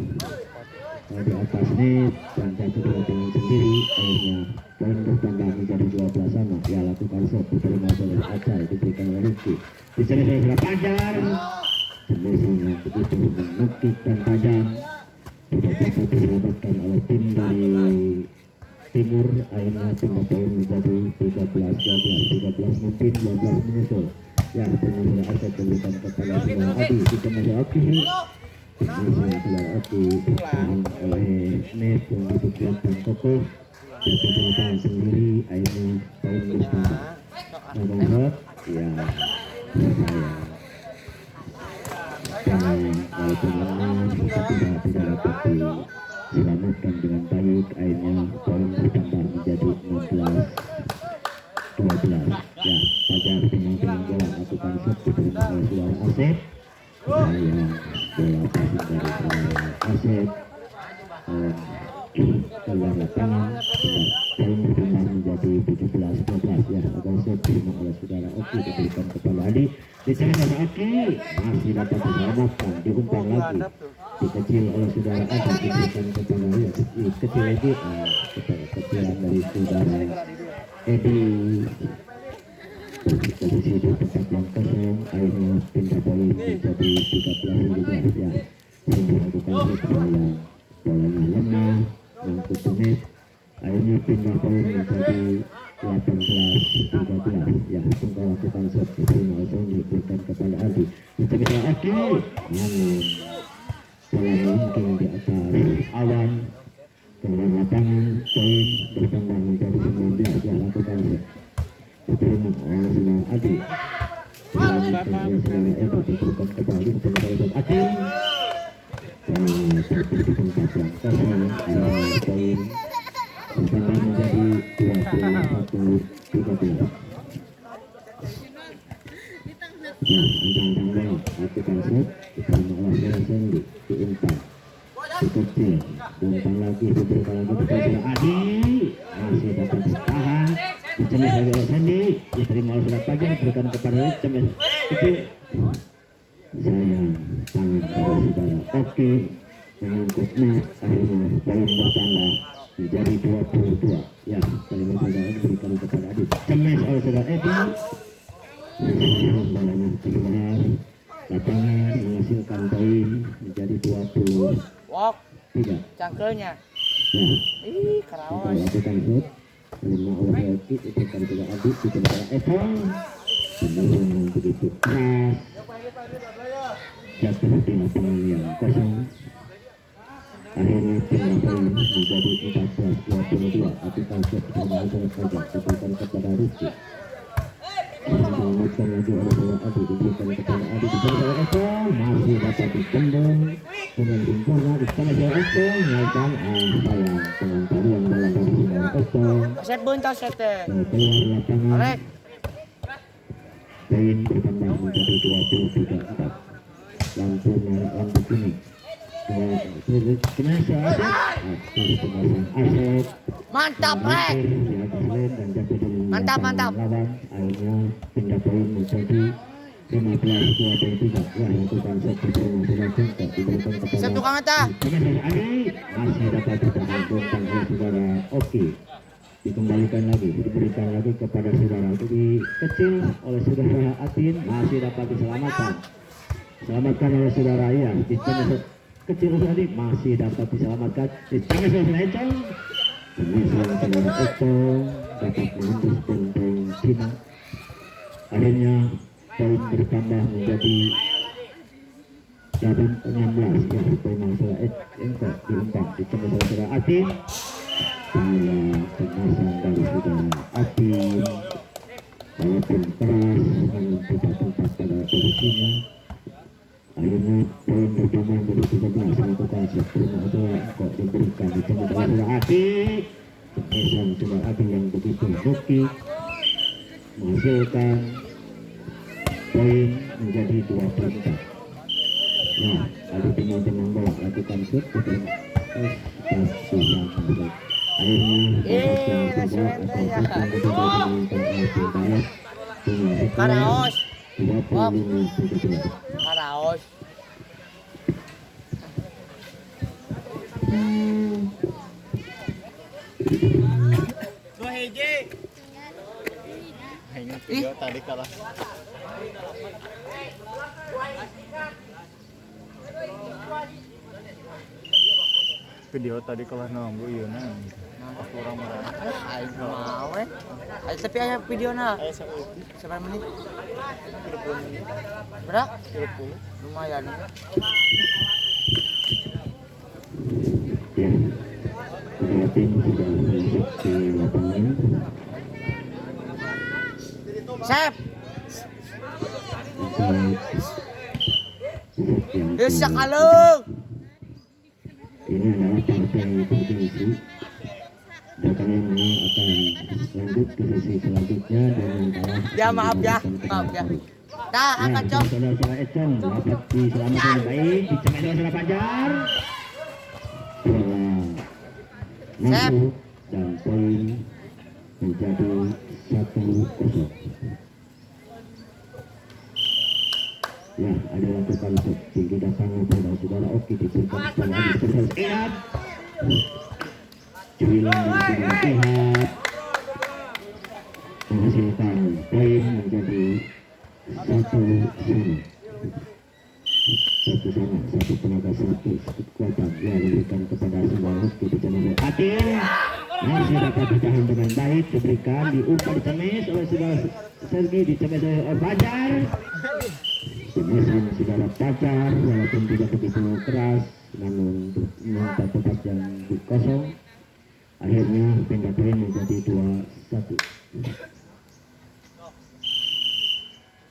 di atas net dan jatuh di lapangan sendiri, akhirnya poin bertambah menjadi 12 sama ya, lakukan set diterima oleh Acai, diberikan oleh Rizky, dicari oleh Pajar, tendangan yang begitu menukik dan tajam tidak dapat diselamatkan oleh tim dari timur, akhirnya pindah poin menjadi 13-12 mungkin 12 menyusul ya. Pengusaha Acai diberikan kepada saudara Adi, dicari Oki saudara Oki ditahan oleh net yang ditutup dan kokoh jatuh di lapangan sendiri, akhirnya poin bertambah nomor ya sayang dan walaupun lemah tapi tidak dapat diselamatkan dengan baik, akhirnya poin bertambah menjadi 16-12 ya. Pajar tinggal keluar lapangan poin bertambah menjadi 17-12 ya. Agar set terima oleh saudara Oki diberikan kepada Adi, dicari sama Oki masih dapat diselamatkan, diumpan lagi dikecil oleh saudara Adi, diberikan kepada ya kecil lagi kecilan dari saudara Edi. Posisi di tempat yang kosong akhirnya pindah poin menjadi 13-12 ya. Melakukan upaya bolanya lemah mengangkut menit akhirnya pindah poin menjadi 18-13 ya. Tunggal lakukan set diterima langsung diberikan kepada Adi, diterima Oki namun bola melengking di atas awan keluar lapangan, poin bertambah menjadi 19 ya. Lakukan set diterima oleh saudara Adi, saudara Edi diberikan kembali kepada saudara Adi. Seperti di tempat yang kosong poin bertambah menjadi 21-13 ya. Antang-antang bola lakukan set diterima oleh saudara Sendi, diumpan dikecil, diumpan lagi diberikan lagi kepada Adi, masih dapat bertahan, dicemis lagi oleh Sendi, diterima oleh saudara Fajar, diberikan kepada cemis kecil, sayang tangan pada saudara Oki mengangkut net, akhirnya poin bertambah menjadi 22 ya. Kalimat saudara diberikan kepada Adi, cemis oleh saudara Edi, bolanya keluar lapangan menghasilkan poin menjadi 23 cangkelnya. ya. Ih, kerawas. Lakukan shoot terima oleh Oki, diberikan kepada Adi, diberikan Eva tendangan yang begitu keras jatuh di lapangan yang kosong, akhirnya pindah poin menjadi 14-22. Lakukan shoot terima oleh Fajar, diberikan kepada Rizky, dilakukan lagi oleh saudara Adi, diberikan kepada Adi, diberikan oleh Eko masih dapat ditendang dengan sempurna, diberikan oleh Eko menaikkan sayang dengan talian dalam dari saudara Eko Set buntas sete. keluar lapangan, Alek. poin bertambah menjadi 23-4. Lampu merah, lampu kuning Kinasa Asep Asep Mantap, Rek. Mantap, mantap. Akhirnya pindah poin menjadi 15-23 ya. Lakukan set pertama saudara Jengko, diberikan kepada Set tukang mata. Adi, masih dapat ditahan oleh saudara Oki, dikembalikan lagi, diberikan lagi kepada saudara Adi, kecil oleh saudara Atin, masih dapat diselamatkan oleh saudara ya. Dicengis kecil oleh Adi, masih dapat diselamatkan, dicengis oleh Econg, saudara Econg dapat menembus benteng Cina. Akhirnya poin bertambah menjadi 16 ya. Poin saudara Econg diumpan, dicengis oleh saudara Atin, bola kemasan dari saudara Atin walaupun keras namun tidak tempat pada posisinya. Akhirnya poin bertambah menjadi 13. Lakukan set terima saudara kok diberikan dicengis oleh saudara Atin, kesan saudara Atin yang begitu hoki menghasilkan poin menjadi 24. Nah, ada teman-teman bola lakukan shoot diterima Karaos. Karaos. Dua hiji. Ingat video tadi kalah. Video tadi kalah nunggu ieu na. Pas urang mah. Aing mau we. Aing tapi aya videona. Aya saeutik Seberapa menit? 30 menit. Berapa? 30. Lumayan. Ya, kedua tim sudah masuk ke lapangan. Sep. Yang Bisa kalung. ini adalah partai provinsi. Dan yang menang akan lanjut ke sesi selanjutnya dan yang kalah Ya akan maaf ya. mendapatkan Maaf ya. baru. Tah, angkat cok. Saudara-saudara Econg dapat diselamatkan baik, dicengis oleh saudara Fajar. Bola masuk dan poin menjadi 1-0. Ya, ada lakukan tinggi datang saudara Oki diberikan kepada Adi Terus Ihab Cuilan dari saudara Ihab menghasilkan poin menjadi 1-1. Satu sama, satu tenaga, satu kekuatan yang diberikan kepada saudara Oki di channel Adil masih dapat ditahan dengan baik, diberikan diumpan di cemes oleh saudara Sergi, di cemes oleh Fajar. Mesin saudara Fajar walaupun tidak begitu keras namun membuat tempat yang kosong, akhirnya pindah poin menjadi 2-1.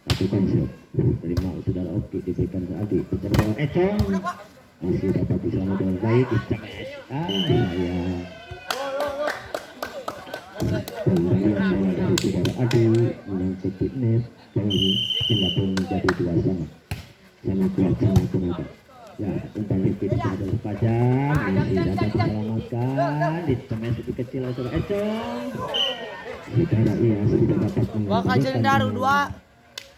Lakukan shot terima saudara Oki, diberikan ke Adi, terima Econg masih dapat disana dengan baik di cemes. Ya pemberian bola dari saudara Adi menyangkut di net, pindah poin menjadi 2-2. Sangat kuat, sangat tenaga. Ya, umpan Rifki di sana dari Fajar masih dapat diselamatkan, di cemes lebih kecil oleh saudara Econg. Saudara Iyas tidak dapat Kajian Daru 2.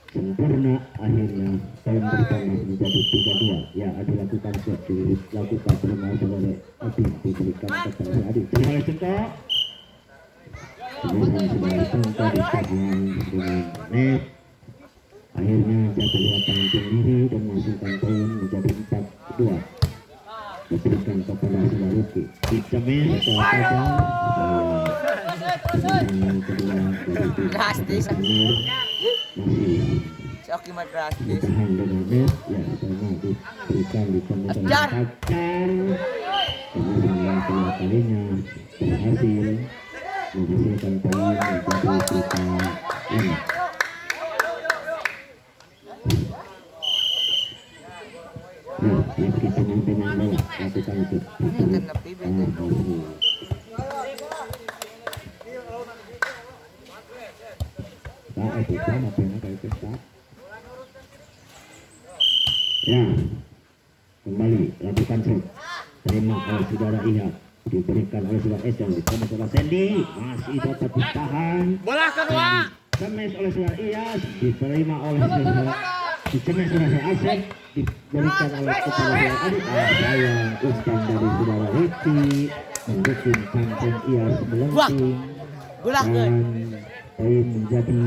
sempurna, akhirnya poin bertambah menjadi 3-2. Ya, Adi lakukan shot, dilakukan terima oleh Adi, diberikan kepada Adi, terima oleh Cengkok. Kemudian saudara Cengkok ditahan dengan net, akhirnya jatuh lapangan sendiri dan masukkan poin menjadi 4-2. Diberikan kepada saudara Rifki, dicemen ke Fajar. Yang kedua dari Drastis. masih Si Oki mah drastis. ditahan dengan net, ya karena diberikan di komentar Fajar. Fajar. Kemudian yang kedua kalinya berhasil menghasilkan poin menjadi 3-5. Ya, Rifki penampilan bola lakukan itu. Tapi beda. Tak itu sama pernah kayak itu tak. Ya, kembali lakukan shot, terima oleh saudara Ihab, diberikan oleh saudara Esel, diterima saudara Sandy, masih dapat ditahan. Bola kedua. Cemes oleh saudara Iyas, diterima oleh saudara, dicemes oleh saudara Asep, diberikan oleh kepada saudara Adik. Sayang umpan dari saudara Rifki mendukung kampung Iyas melengking Bola ke. dan poin menjadi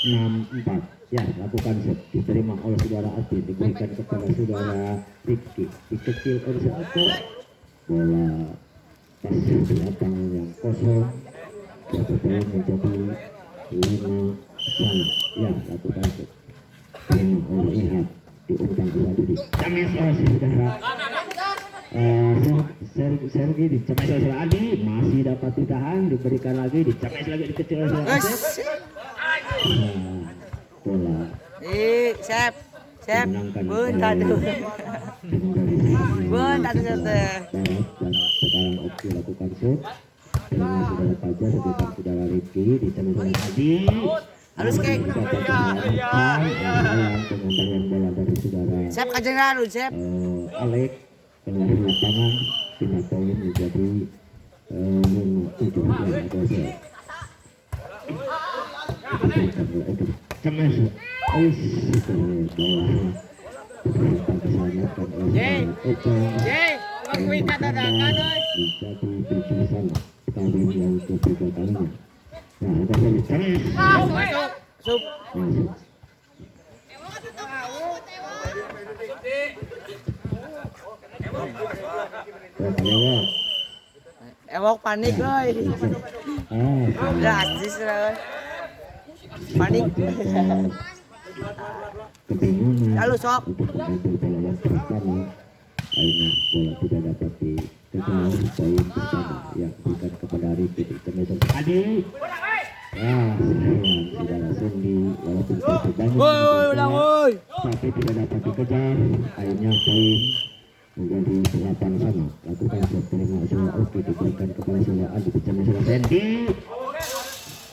6-4. Ya, lakukan shot, diterima oleh saudara Adi, diberikan kepada saudara Rifki, dikecil oleh saudara. Bola pasir di lapangan yang kosong, jatuh poin menjadi 5-1. Ya, lakukan shot, diterima oleh Ihab, diumpan kepada Didi, cemes oleh saudara Sergi, dicemes oleh saudara Adi, masih dapat ditahan, diberikan lagi, dicemes lagi, dikecil oleh saudara Asep. Bola Sep. dimenangkan Bun oleh tadu. tim dari Bun tadu satu. Barat, dan sekarang Oki lakukan shot, terima saudara Fajar, diberikan saudara Rifki, dicemes oleh Adi. Halus, Kek. Dapat diselamatkan, sayang pengembalian bola dari saudara Sep Kajian Daru, Sep. Alek keluar lapangan, pindah poin menjadi 5-7. Ya, ada shot. Cemes, bola diberikan diselamatkan oleh Econg. Menjadi 7 sama, kali yang ketiga kalinya. Nah, ada dari cemes. Sup. Masuk. Lewat. Ewok panik, boy. Drastis lah. Panik. Kebingungan Lalu, Sok. untuk mengambil bola yang pertama, akhirnya bola tidak dapat dikejar. Poin pertama yang diberikan kepada Rifki, ditemes oleh Adi. Ya, sayang saudara Sandy, walaupun satu bangun tapi tidak dapat dikejar, akhirnya poin menjadi 8 sama. Lakukan shot, terima saudara Oki, diberikan kepada saudara Adi, dicemes oleh Sandy.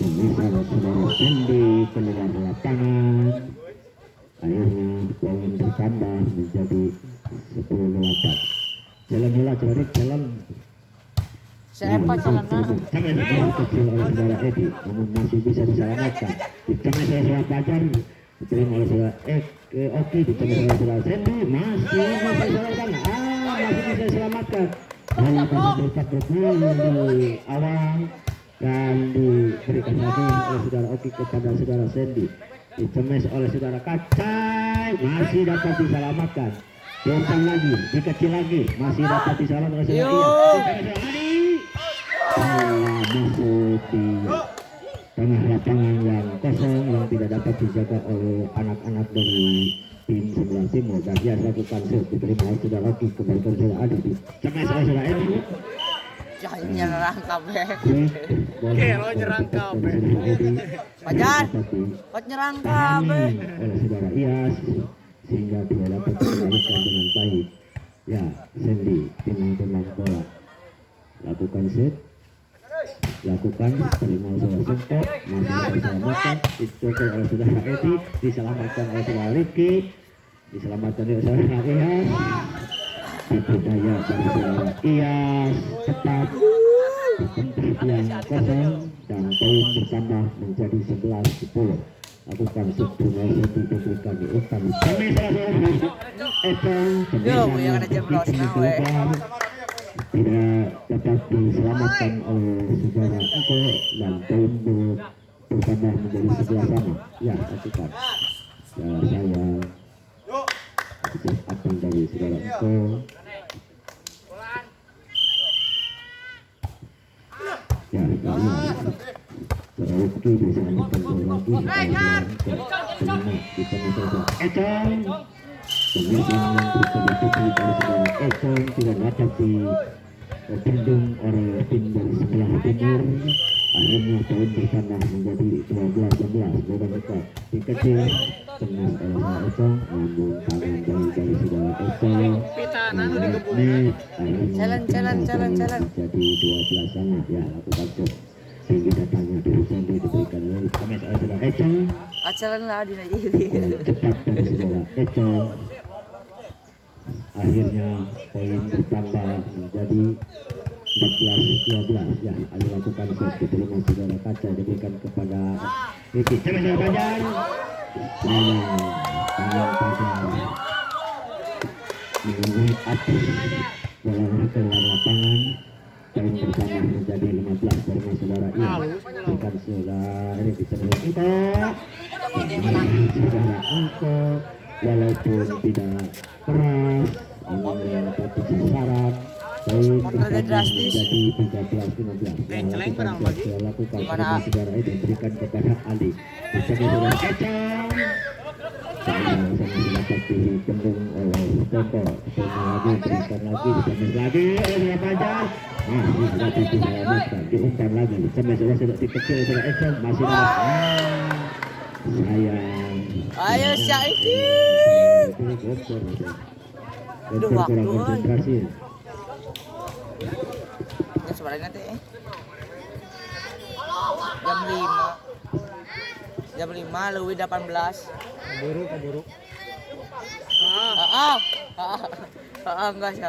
Tulisan saudara Sandy keluar lapangan, akhirnya poin bertambah menjadi 10-8. Jalan bola, jalan. Siapa celana? Sampai bola kecil oleh saudara Edi, namun masih bisa diselamatkan. Di tengah saudara Fajar, diterima oleh saudara Oki, di tengah saudara Sendi, masih bisa diselamatkan. Masih bisa diselamatkan. Bola kasih berkat di awal dan diberikan lagi oleh saudara Oki kepada saudara Sendi. Dicemes oleh saudara Kacai, masih dapat diselamatkan. Diumpan lagi, dikecil lagi, masih dapat diselamatkan oleh saudara masuk di tengah lapangan yang kosong yang tidak dapat dijaga oleh anak-anak dari tim sebelah timur, dan dia lakukan shoot diterima oleh saudara Oki kembali ke saudara Adi. Cemes oleh saudara Edi. Jangan nyerang kabeh. Oke, lo nyerang kabeh. Fajar, kok nyerang kabeh? Oleh saudara Iyas sehingga tidak dapat dikembalikan dengan baik. Ya, Sandy timang-timang bola. Lakukan shoot. Lakukan terima oleh saudara Sento, masih diselamatkan, ditutup oleh saudara Edi, diselamatkan oleh saudara Riki, diselamatkan oleh saudara Iyas. Tipu daya dari saudara Iyas tepat di tempat yang kosong dan poin bertambah menjadi 11-10. Lakukan sebelum diberikan di utang. Kami Yang ada jam tidak dapat diselamatkan oleh saudara Engko dan poin bertambah menjadi 11 sama. Ya, lakukan. Ya, saya apa dari saudara Engko. Ya, Rifki diselamatkan lagi di tengah Econg. Kemudian yang dari saudara Econg tidak dapat dibendung oleh tim dari sebelah timur. Akhirnya poin bertambah menjadi 12-11. Bola dekat dikecil tengah oleh saudara Econg, namun tangan dari saudara Econg Jalan. jadi 12 sama. Ya, lakukan shoot tinggi datangnya dari Sandy, diberikan oleh Kames oleh saudara Econg. Acalan lah di Cepat dari saudara Econg. Akhirnya poin bertambah menjadi 14-12. Ya, ayo lakukan shoot diterima saudara Kaca, diberikan kepada Riki. Cepat dari Fajar. Tangan Fajar mengungguli atas bola keluar lapangan. Poin bertambah menjadi 15 dari saudara Iya. Berikan saudara Riki sebelum itu. Saudara Angko walaupun tidak keras, namun tapi sasaran. Poin bertambah menjadi 13-15. Lakukan saudara itu berikan kepada Ali. Bersama saudara Econg. Sama-sama dapat dipendung oleh Toto. Lagi berikan lagi, dikemis lagi oleh Fajar. Masih dapat diselamatkan, diumpan lagi. Sama-sama sudah dikecil oleh Econg, masih dapat. Sayang. Ayo Syaiqi. Kurang konsentrasi. Ya sebenarnya nanti jam 5 lebih 18. Keburu. Enggak sih.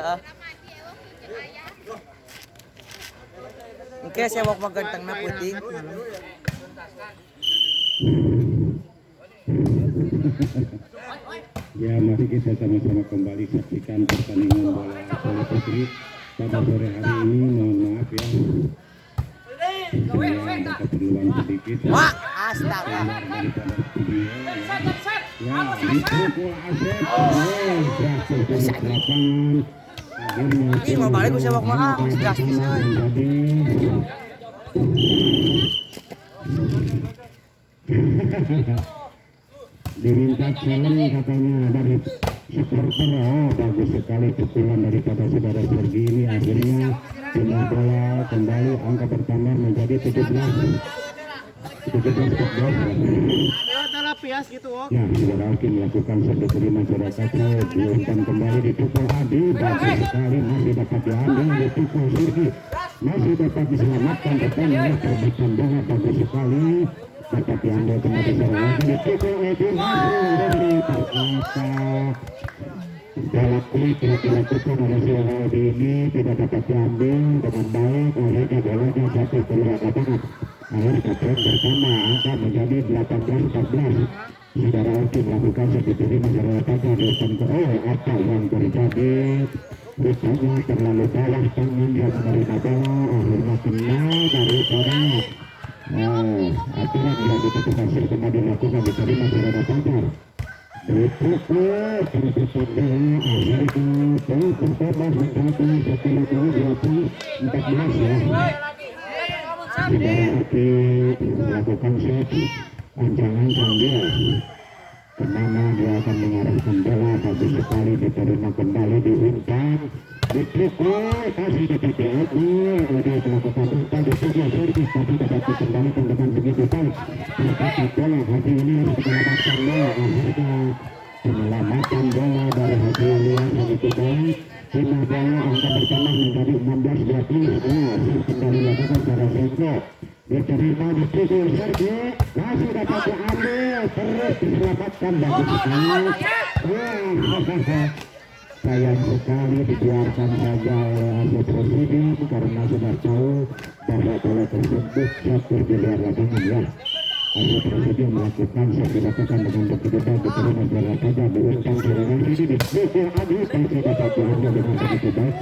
Oke, saya mau magantang na puting. Ya, mari kita sama-sama kembali saksikan pertandingan bola voli putri pada sore hari ini. Mohon maaf ya, saya ada keperluan sedikit. Wah, astaga. Daripada studio ya, dipukul Asep. Jatuh ke lapangan. Akhirnya Ih, mau balik saya mau maaf. Drastis menjadi diminta challenge katanya dari supporter. Oh, bagus sekali pukulan daripada saudara Sergi ini. Akhirnya jumlah bola kembali angka bertambah menjadi 17 Pias gitu, ya, saudara Oki melakukan satu terima saudara Kaca, diumpan kembali dipukul Adi. Bagus sekali, masih dapat diambil, dipukul Sergi, masih dapat diselamatkan. Pertandingan terbitkan bola bagus sekali, dapat diambil kembali saudara Oki, dipukul Edi, masih dari ternyata bola klik yang dilakukan oleh Suhaidi ini tidak dapat diambil dengan baik, akhirnya bolanya jatuh keluar lapangan. Akhirnya poin bersama angka menjadi 18-14. Saudara Oki melakukan seperti ini masyarakat saja depan ke apa yang terjadi. Rupanya terlalu bawah tangan yang menerima bola, akhirnya kena daripada aturan yang ditentukan setelah dilakukan diterima saudara Pajar. Berpukul terpukul bola, akhirnya poin pertama menjadi 10-14 ya. Saudara Oki melakukan shot ancang-ancang dia kemana dia akan mengarahkan bola. Bagus sekali diterima kembali diumpan dipukul kasih dapat diambil dia melakukan umpan dipukul servis tapi dapat dikembalikan dengan begitu baik. Tetapi bola hati ini menyelamatkan bola, akhirnya penyelamatan bola dari hati Ilyas begitu baik. 5 bola angka bertambah menjadi 16-20. Kembali lakukan secara sengkok diterima dipukul Sergio masih dapat diambil terus diselamatkan. Bagus sekali. Sayang sekali dibiarkan saja oleh Asyik Presiden karena sudah tahu bahwa bola tersebut jatuh di luar lapangan ya. Asyik Presiden melakukan dilakukan dengan begitu baik diterima bola saja diumpan serangan ini dipukul Adi masih dapat diambil dengan begitu baik.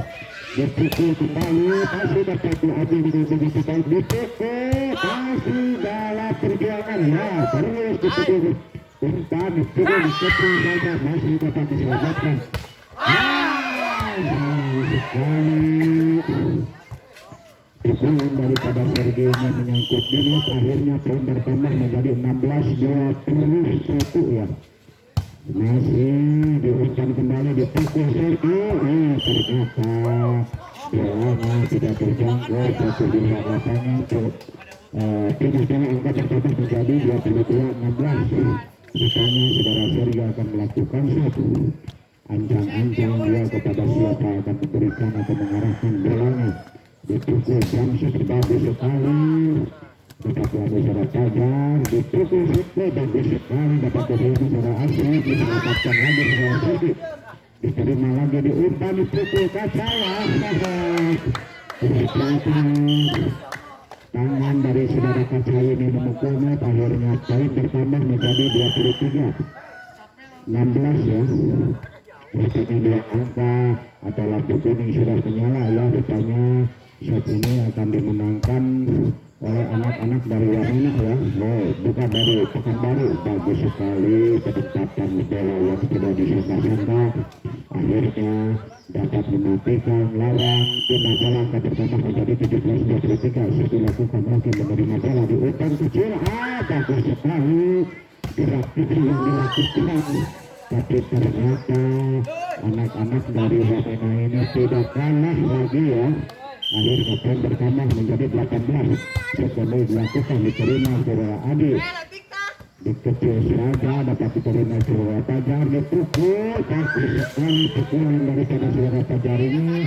Dipukul kembali masih dapat diambil dengan begitu baik dipukul masih dalam perjuangan ya terus dipukul umpan dipukul saja masih dapat diselamatkan. Sekali pukulan daripada Sergei ini menyangkut Dimas, akhirnya poin bertambah menjadi 16-21 ya. Masih diumpan kembali dipukul Sergei, ternyata bolanya tidak terjangkau jatuh di luar lapangan. Tidak angka bertambah menjadi 22-16. Rupanya saudara Sergei akan melakukan satu ancang-ancang dia kepada siapa akan memberikan atau mengarahkan bolanya. Dipukul Jamsud bagus sekali, dapat lagi saudara Pajar, dipukul Sukle bagus sekali, dapat diterima saudara Asyik, diselamatkan lagi saudara Sukle, diterima lagi diumpan dipukul Kacaya, tangan dari saudara Kacaya ini memukulnya, akhirnya poin bertambah menjadi 23-16 ya. Rupanya dua angka atau lampu kuning sudah menyala ya. Rupanya shot ini akan dimenangkan oleh anak-anak dari Wamena ya. Bukan dari Pekanbaru. Bagus sekali penempatan bola yang tidak disangka-sangka, akhirnya dapat mematikan lawan. Pindah bola angka pertama menjadi 17-23. Dilakukan lagi menerima bola di umpan kecil. Bagus sekali gerak yang dilakukan. Tapi ternyata anak-anak dari Wamena ini tidak kalah lagi ya. Akhirnya poin bertambah menjadi 18. Setelah dilakukan diterima saudara Adi. Dikecil saja dapat diterima saudara Pajar, dipukul. Bagus sekali pukulan daripada saudara Pajar ini.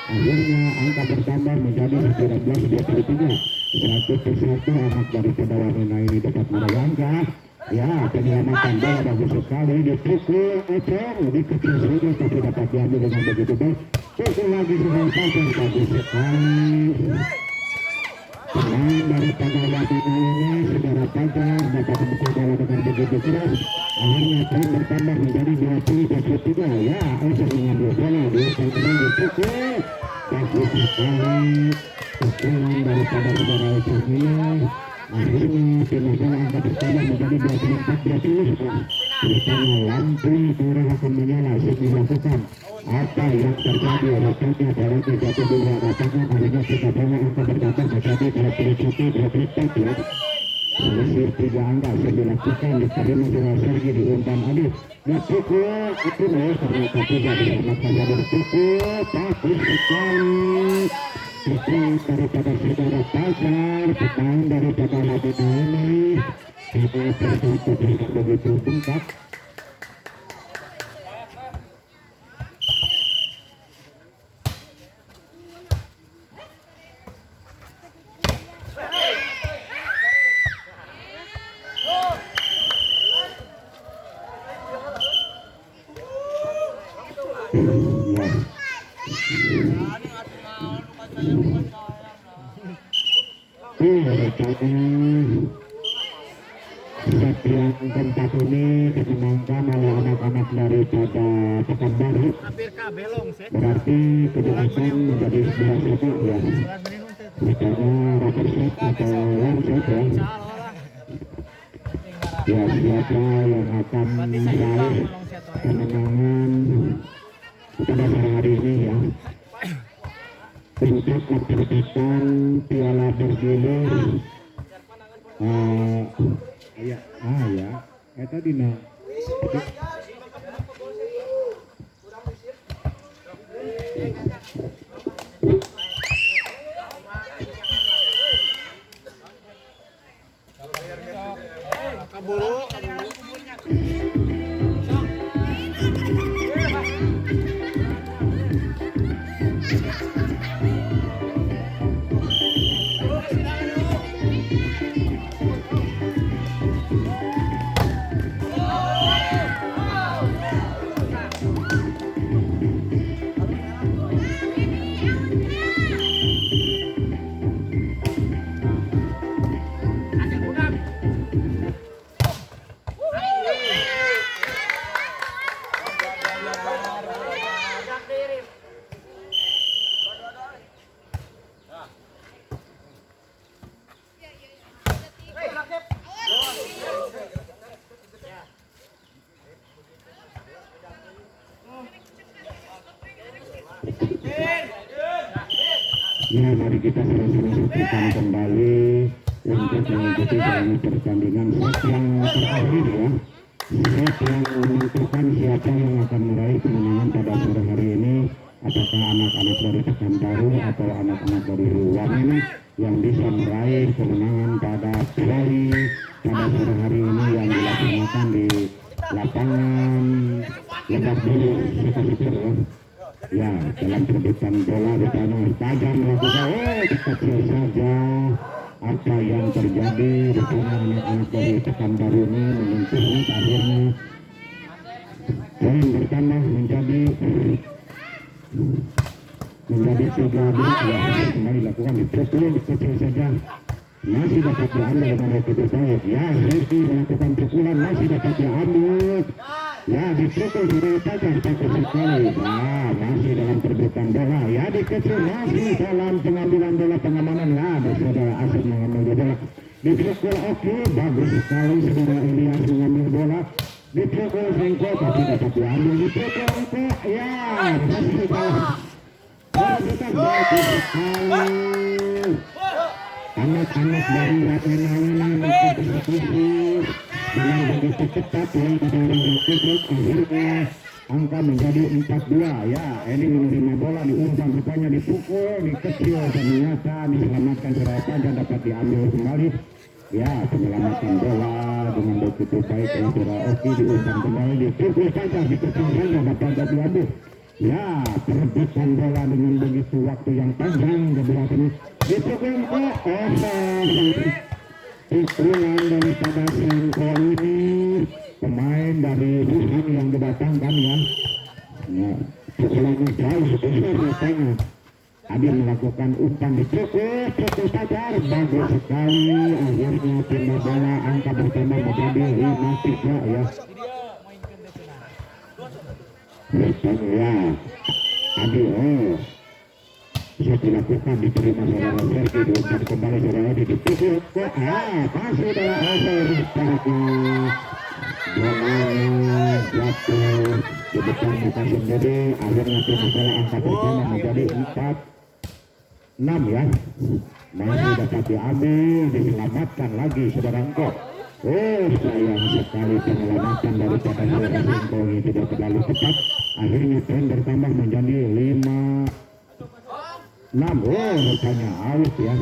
Akhirnya angka bertambah menjadi 19-23. Satu persatu anak daripada Wamena ini dapat meraih angka. Ya, penyelamatan bola bagus sekali dipukul Eceng, dikecil saja tapi dapat diambil dengan begitu baik. Pukul lagi sebuah pasang bagus sekali. Pemain daripada Wamena ini saudara Pajar dapat memukul bola dengan begitu keras. Akhirnya poin bertambah menjadi 20-23 ya. Eceng mengambil bola diumpan dipukul. Bagus sekali pukulan daripada saudara Eceng ini. Akhirnya penyelamatan angka pertama menjadi 24-20. Rupanya lampu merah akan menyala dilakukan apa yang terjadi. Rupanya bola jatuh di luar lapangan. Akhirnya kita bola angka bertambah menjadi 21-24 ya. Selisih 3 angka dilakukan diterima dengan Sergei diumpan Adit. Dipukul itu ternyata tidak diselamatkan dari dipukul. Bagus sekali pukul daripada saudara Pajar, pemain daripada Wamena ini. Ini bersatu dengan begitu bengkak. set yang keempat ini dimenangkan oleh anak-anak daripada Pekanbaru. Berarti kedudukan menjadi 11-1 ya. Misalnya rubber set atau long set ya. Ya, siapa yang akan meraih kemenangan pada sore hari ini ya, untuk memperebutkan piala bergilir tadi nah ya, mari kita sama-sama saksikan kembali untuk mengikuti dalam pertandingan set yang terakhir ya, set yang menentukan siapa yang akan meraih kemenangan pada sore hari ini, apakah anak-anak dari Pekanbaru atau anak-anak dari luar ini yang bisa meraih kemenangan pada rally pada sore hari ini yang dilaksanakan di lapangan Lebak Bulus Sukasipur ya. Ya, dalam perebutan bola di tanah tajam melakukan kecil saja apa yang terjadi di sana. Anak-anak dari Pekanbaru ini menyentuh akhirnya poin bertambah menjadi 13 ya, kembali lakukan dipukul kecil saja, masih dapat diambil dengan begitu baik ya. Riki melakukan pukulan masih dapat diambil ya, dipukul dari tajam satu sekali. Nah, masih dalam perebutan bola ya, dikecil masih dalam pengambilan bola, pengamanan ya, saudara Asep mengambil bola, dipukul oke, bagus sekali saudara Ilyas mengambil bola, dipukul Sengko tapi dapat diambil, dipukul oke ya, masih kalah. Perebutan bagus sekali. Anak-anak dari Ratenangan mengeksekusi dengan begitu cepat ya, akhirnya angka menjadi 4-2 ya. Ini menerima bola diumpan, rupanya dipukul, dikecil, ternyata diselamatkan Surabaya dan dapat diambil kembali ya. Penyelamatan bola dengan begitu baik ya, Surabaya diumpan kembali, dipukul saja, dikecil saja, dapat diambil ya. Perebutan bola dengan begitu waktu yang panjang kedua ini dipukul pukulan daripada Sengko ini, pemain dari Wuhan yang didatangkan ya. Nah, pukulannya jauh besar datangnya. Adi melakukan umpan dipukul saja, bagus sekali. Akhirnya pindah bola, angka bertambah menjadi 5-3 ya. Ya, Adi bisa dilakukan, diterima saudara Sergi, diumpan kembali saudara Adi, dipukul masih adalah overstart-nya. Bolanya jatuh di depan muka sendiri, akhirnya pindah bola, angka pertama menjadi 4-6 ya. Masih dapat diambil, diselamatkan lagi saudara Engko. Sayang sekali penyelamatan daripada saudara Sengko ini tidak terlalu cepat. Akhirnya poin bertambah menjadi 5-6. Rupanya out ya.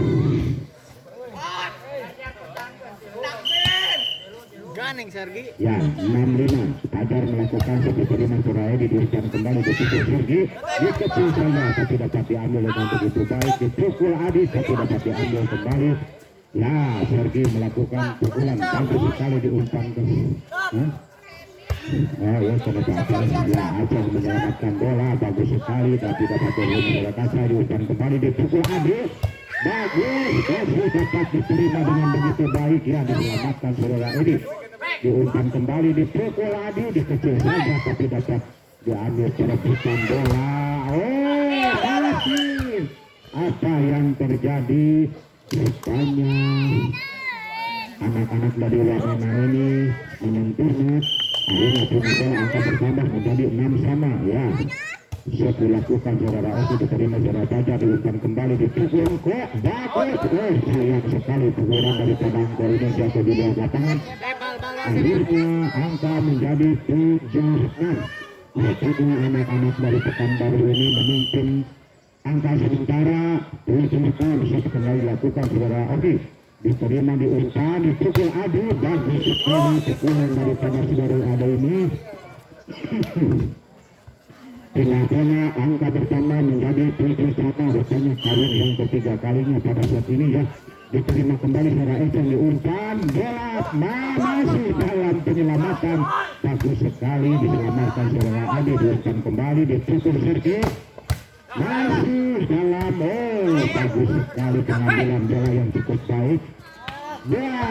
Ganing Sergi. Ya, 6-5. Fajar melakukan seperti Mas Suraya, didiriskan kembali dipukul Sergi, dikecil saja tapi dapat diambil dengan begitu baik, dipukul Adi tapi dapat diambil kembali. Ya, Sergi melakukan pukulan bagus sekali, diumpan ke ya penempatan ya Aceh menyelamatkan bola bagus sekali tapi dapat bola kasar diumpan kembali dipukul Adi bagus masih dapat diterima dengan begitu baik ya diselamatkan saudara ini diumpan kembali dipukul Adi dikecil saja tapi dapat diambil perebutan bola masih apa yang terjadi rupanya anak-anak dari Warna ini menyentuh net akhirnya bola angka bertambah menjadi 6-6 ya siap dilakukan saudara Oki diterima saudara Fajar diumpan kembali dipukul kok bagus sayang sekali pukulan dari Padangko ini jatuh di luar lapangan akhirnya angka menjadi 7-6 akhirnya anak-anak dari Pekanbaru ini memimpin angka sementara 7-6 siap kembali dilakukan saudara Oki diterima diumpan dipukul Adi bagus sekali pukulan daripada saudara ada ini Tengah-tengah angka pertama menjadi 7-1 rupanya kawin yang ketiga kalinya pada saat ini ya diterima kembali saudara Eceng diumpan bola masih dalam penyelamatan bagus sekali diselamatkan saudara Adi diumpan kembali dipukul Sergei masih dalam bagus sekali pengambilan bola yang cukup baik bola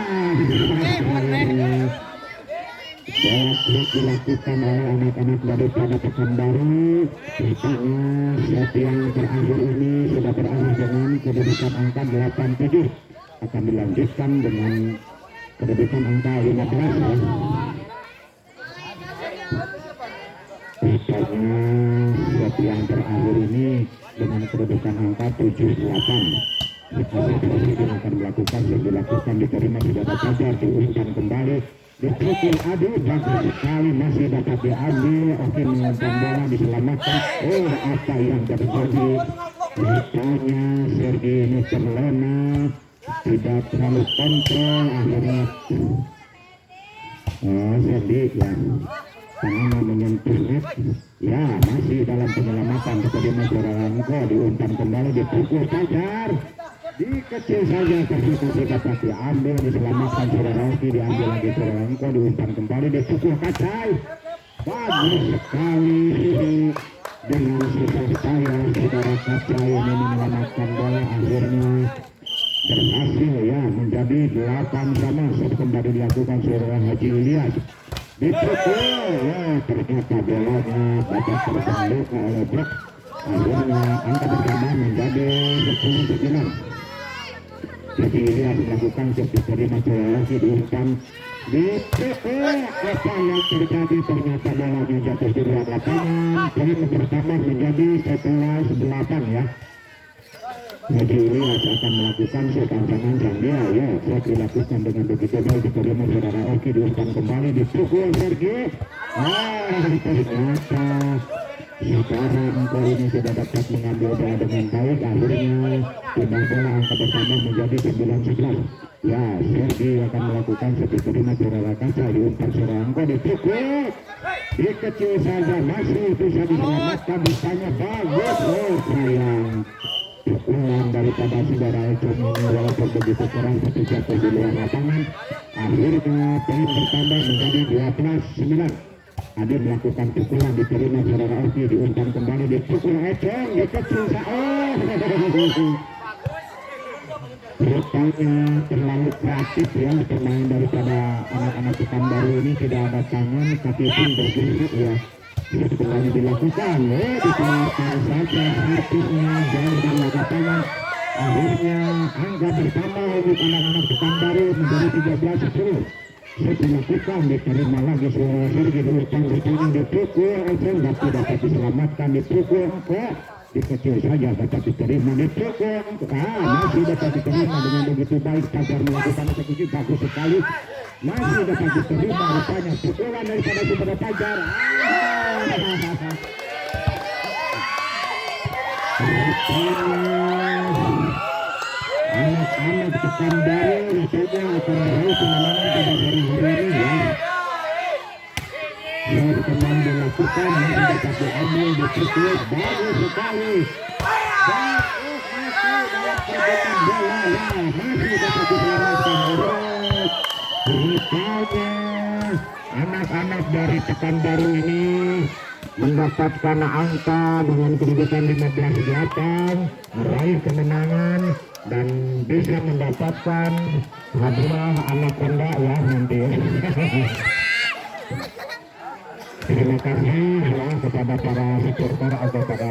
klik dilakukan oleh anak-anak daripada Pekanbaru rupanya set yang terakhir ini sudah berakhir dengan kedudukan angka 8-7 akan dilanjutkan dengan kedudukan angka 15 ya rupanya set yang terakhir ini dengan kedudukan angka 7-8 Presiden akan melakukan yang dilakukan diterima sudah Fajar diumpan kembali dipukul Adi bagus sekali masih dapat diambil oke mengumpan bola diselamatkan apa yang terjadi rupanya Sergi ini terlena tidak terlalu kontrol akhirnya Sergi ya tangannya menyentuh net ya masih dalam penyelamatan kemudian Sorangko diumpan kembali dipukul Fajar dikecil saja tapi dapat diambil diselamatkan saudara Oki diambil lagi Sorangko diumpan kembali dipukul Kacai bagus sekali dengan susah payah saudara Kacai ini menyelamatkan bola akhirnya berhasil ya menjadi 8-sama set kembali dilakukan saudara Haji Ilyas dipukul ya ternyata bolanya dapat tertembak oleh Brok akhirnya angka pertama menjadi 10-9 Haji Ilyas melakukan set diterima lagi diumpan dipukul apa yang terjadi ternyata bolanya jatuh di luar lapangan poin pertama menjadi 11-8 ya Haji Ilyas akan melakukan set ancang-ancang dia ya set dilakukan dengan begitu baik diterima saudara Oki diumpan kembali dipukul Sergi ternyata sekarang engkau ini sudah dapat mengambil bola dengan baik akhirnya pindah bola angka pertama menjadi 9-11 ya Sergi akan melakukan set diterima saudara Kaca diumpan saudara engkau dipukul dikecil saja masih bisa diselamatkan ditanya bagus sayang pukulan daripada saudara Ecom ini walaupun begitu keras tapi jatuh di luar lapangan akhirnya poin bertambah menjadi 12-9 Adi melakukan pukulan diterima saudara Oki diumpan kembali dipukul Ecom dikecil rupanya terlalu kreatif ya pemain daripada anak-anak Pekanbaru ini tidak ada tangan tapi pun bergerak ya kembali dilakukan dikeluarkan saja artisnya jauh dari lapangan akhirnya angka pertama untuk anak-anak Pekanbaru menjadi 13-10 dilakukan diterima lagi suara Sergi diumpan rupanya dipukul Eceng tapi dapat diselamatkan dipukul dikecil saja dapat diterima dipukul masih dapat diterima dengan begitu baik Fajar melakukan eksekusi bagus sekali masih dapat diterima rupanya pukulan daripada saudara Fajar anak-anak Pekanbaru rupanya akan meraih kemenangan pada hari-hari ini ya kembali dilakukan masih dapat diambil dipukul bagus sekali masih dalam perebutan bola ya masih dapat diselamatkan rupanya anak-anak dari Pekanbaru ini mendapatkan angka dengan kedudukan 15-8, meraih kemenangan dan bisa mendapatkan hadiah anaconda ya nanti. Terima kasih ya kepada para supporter atau para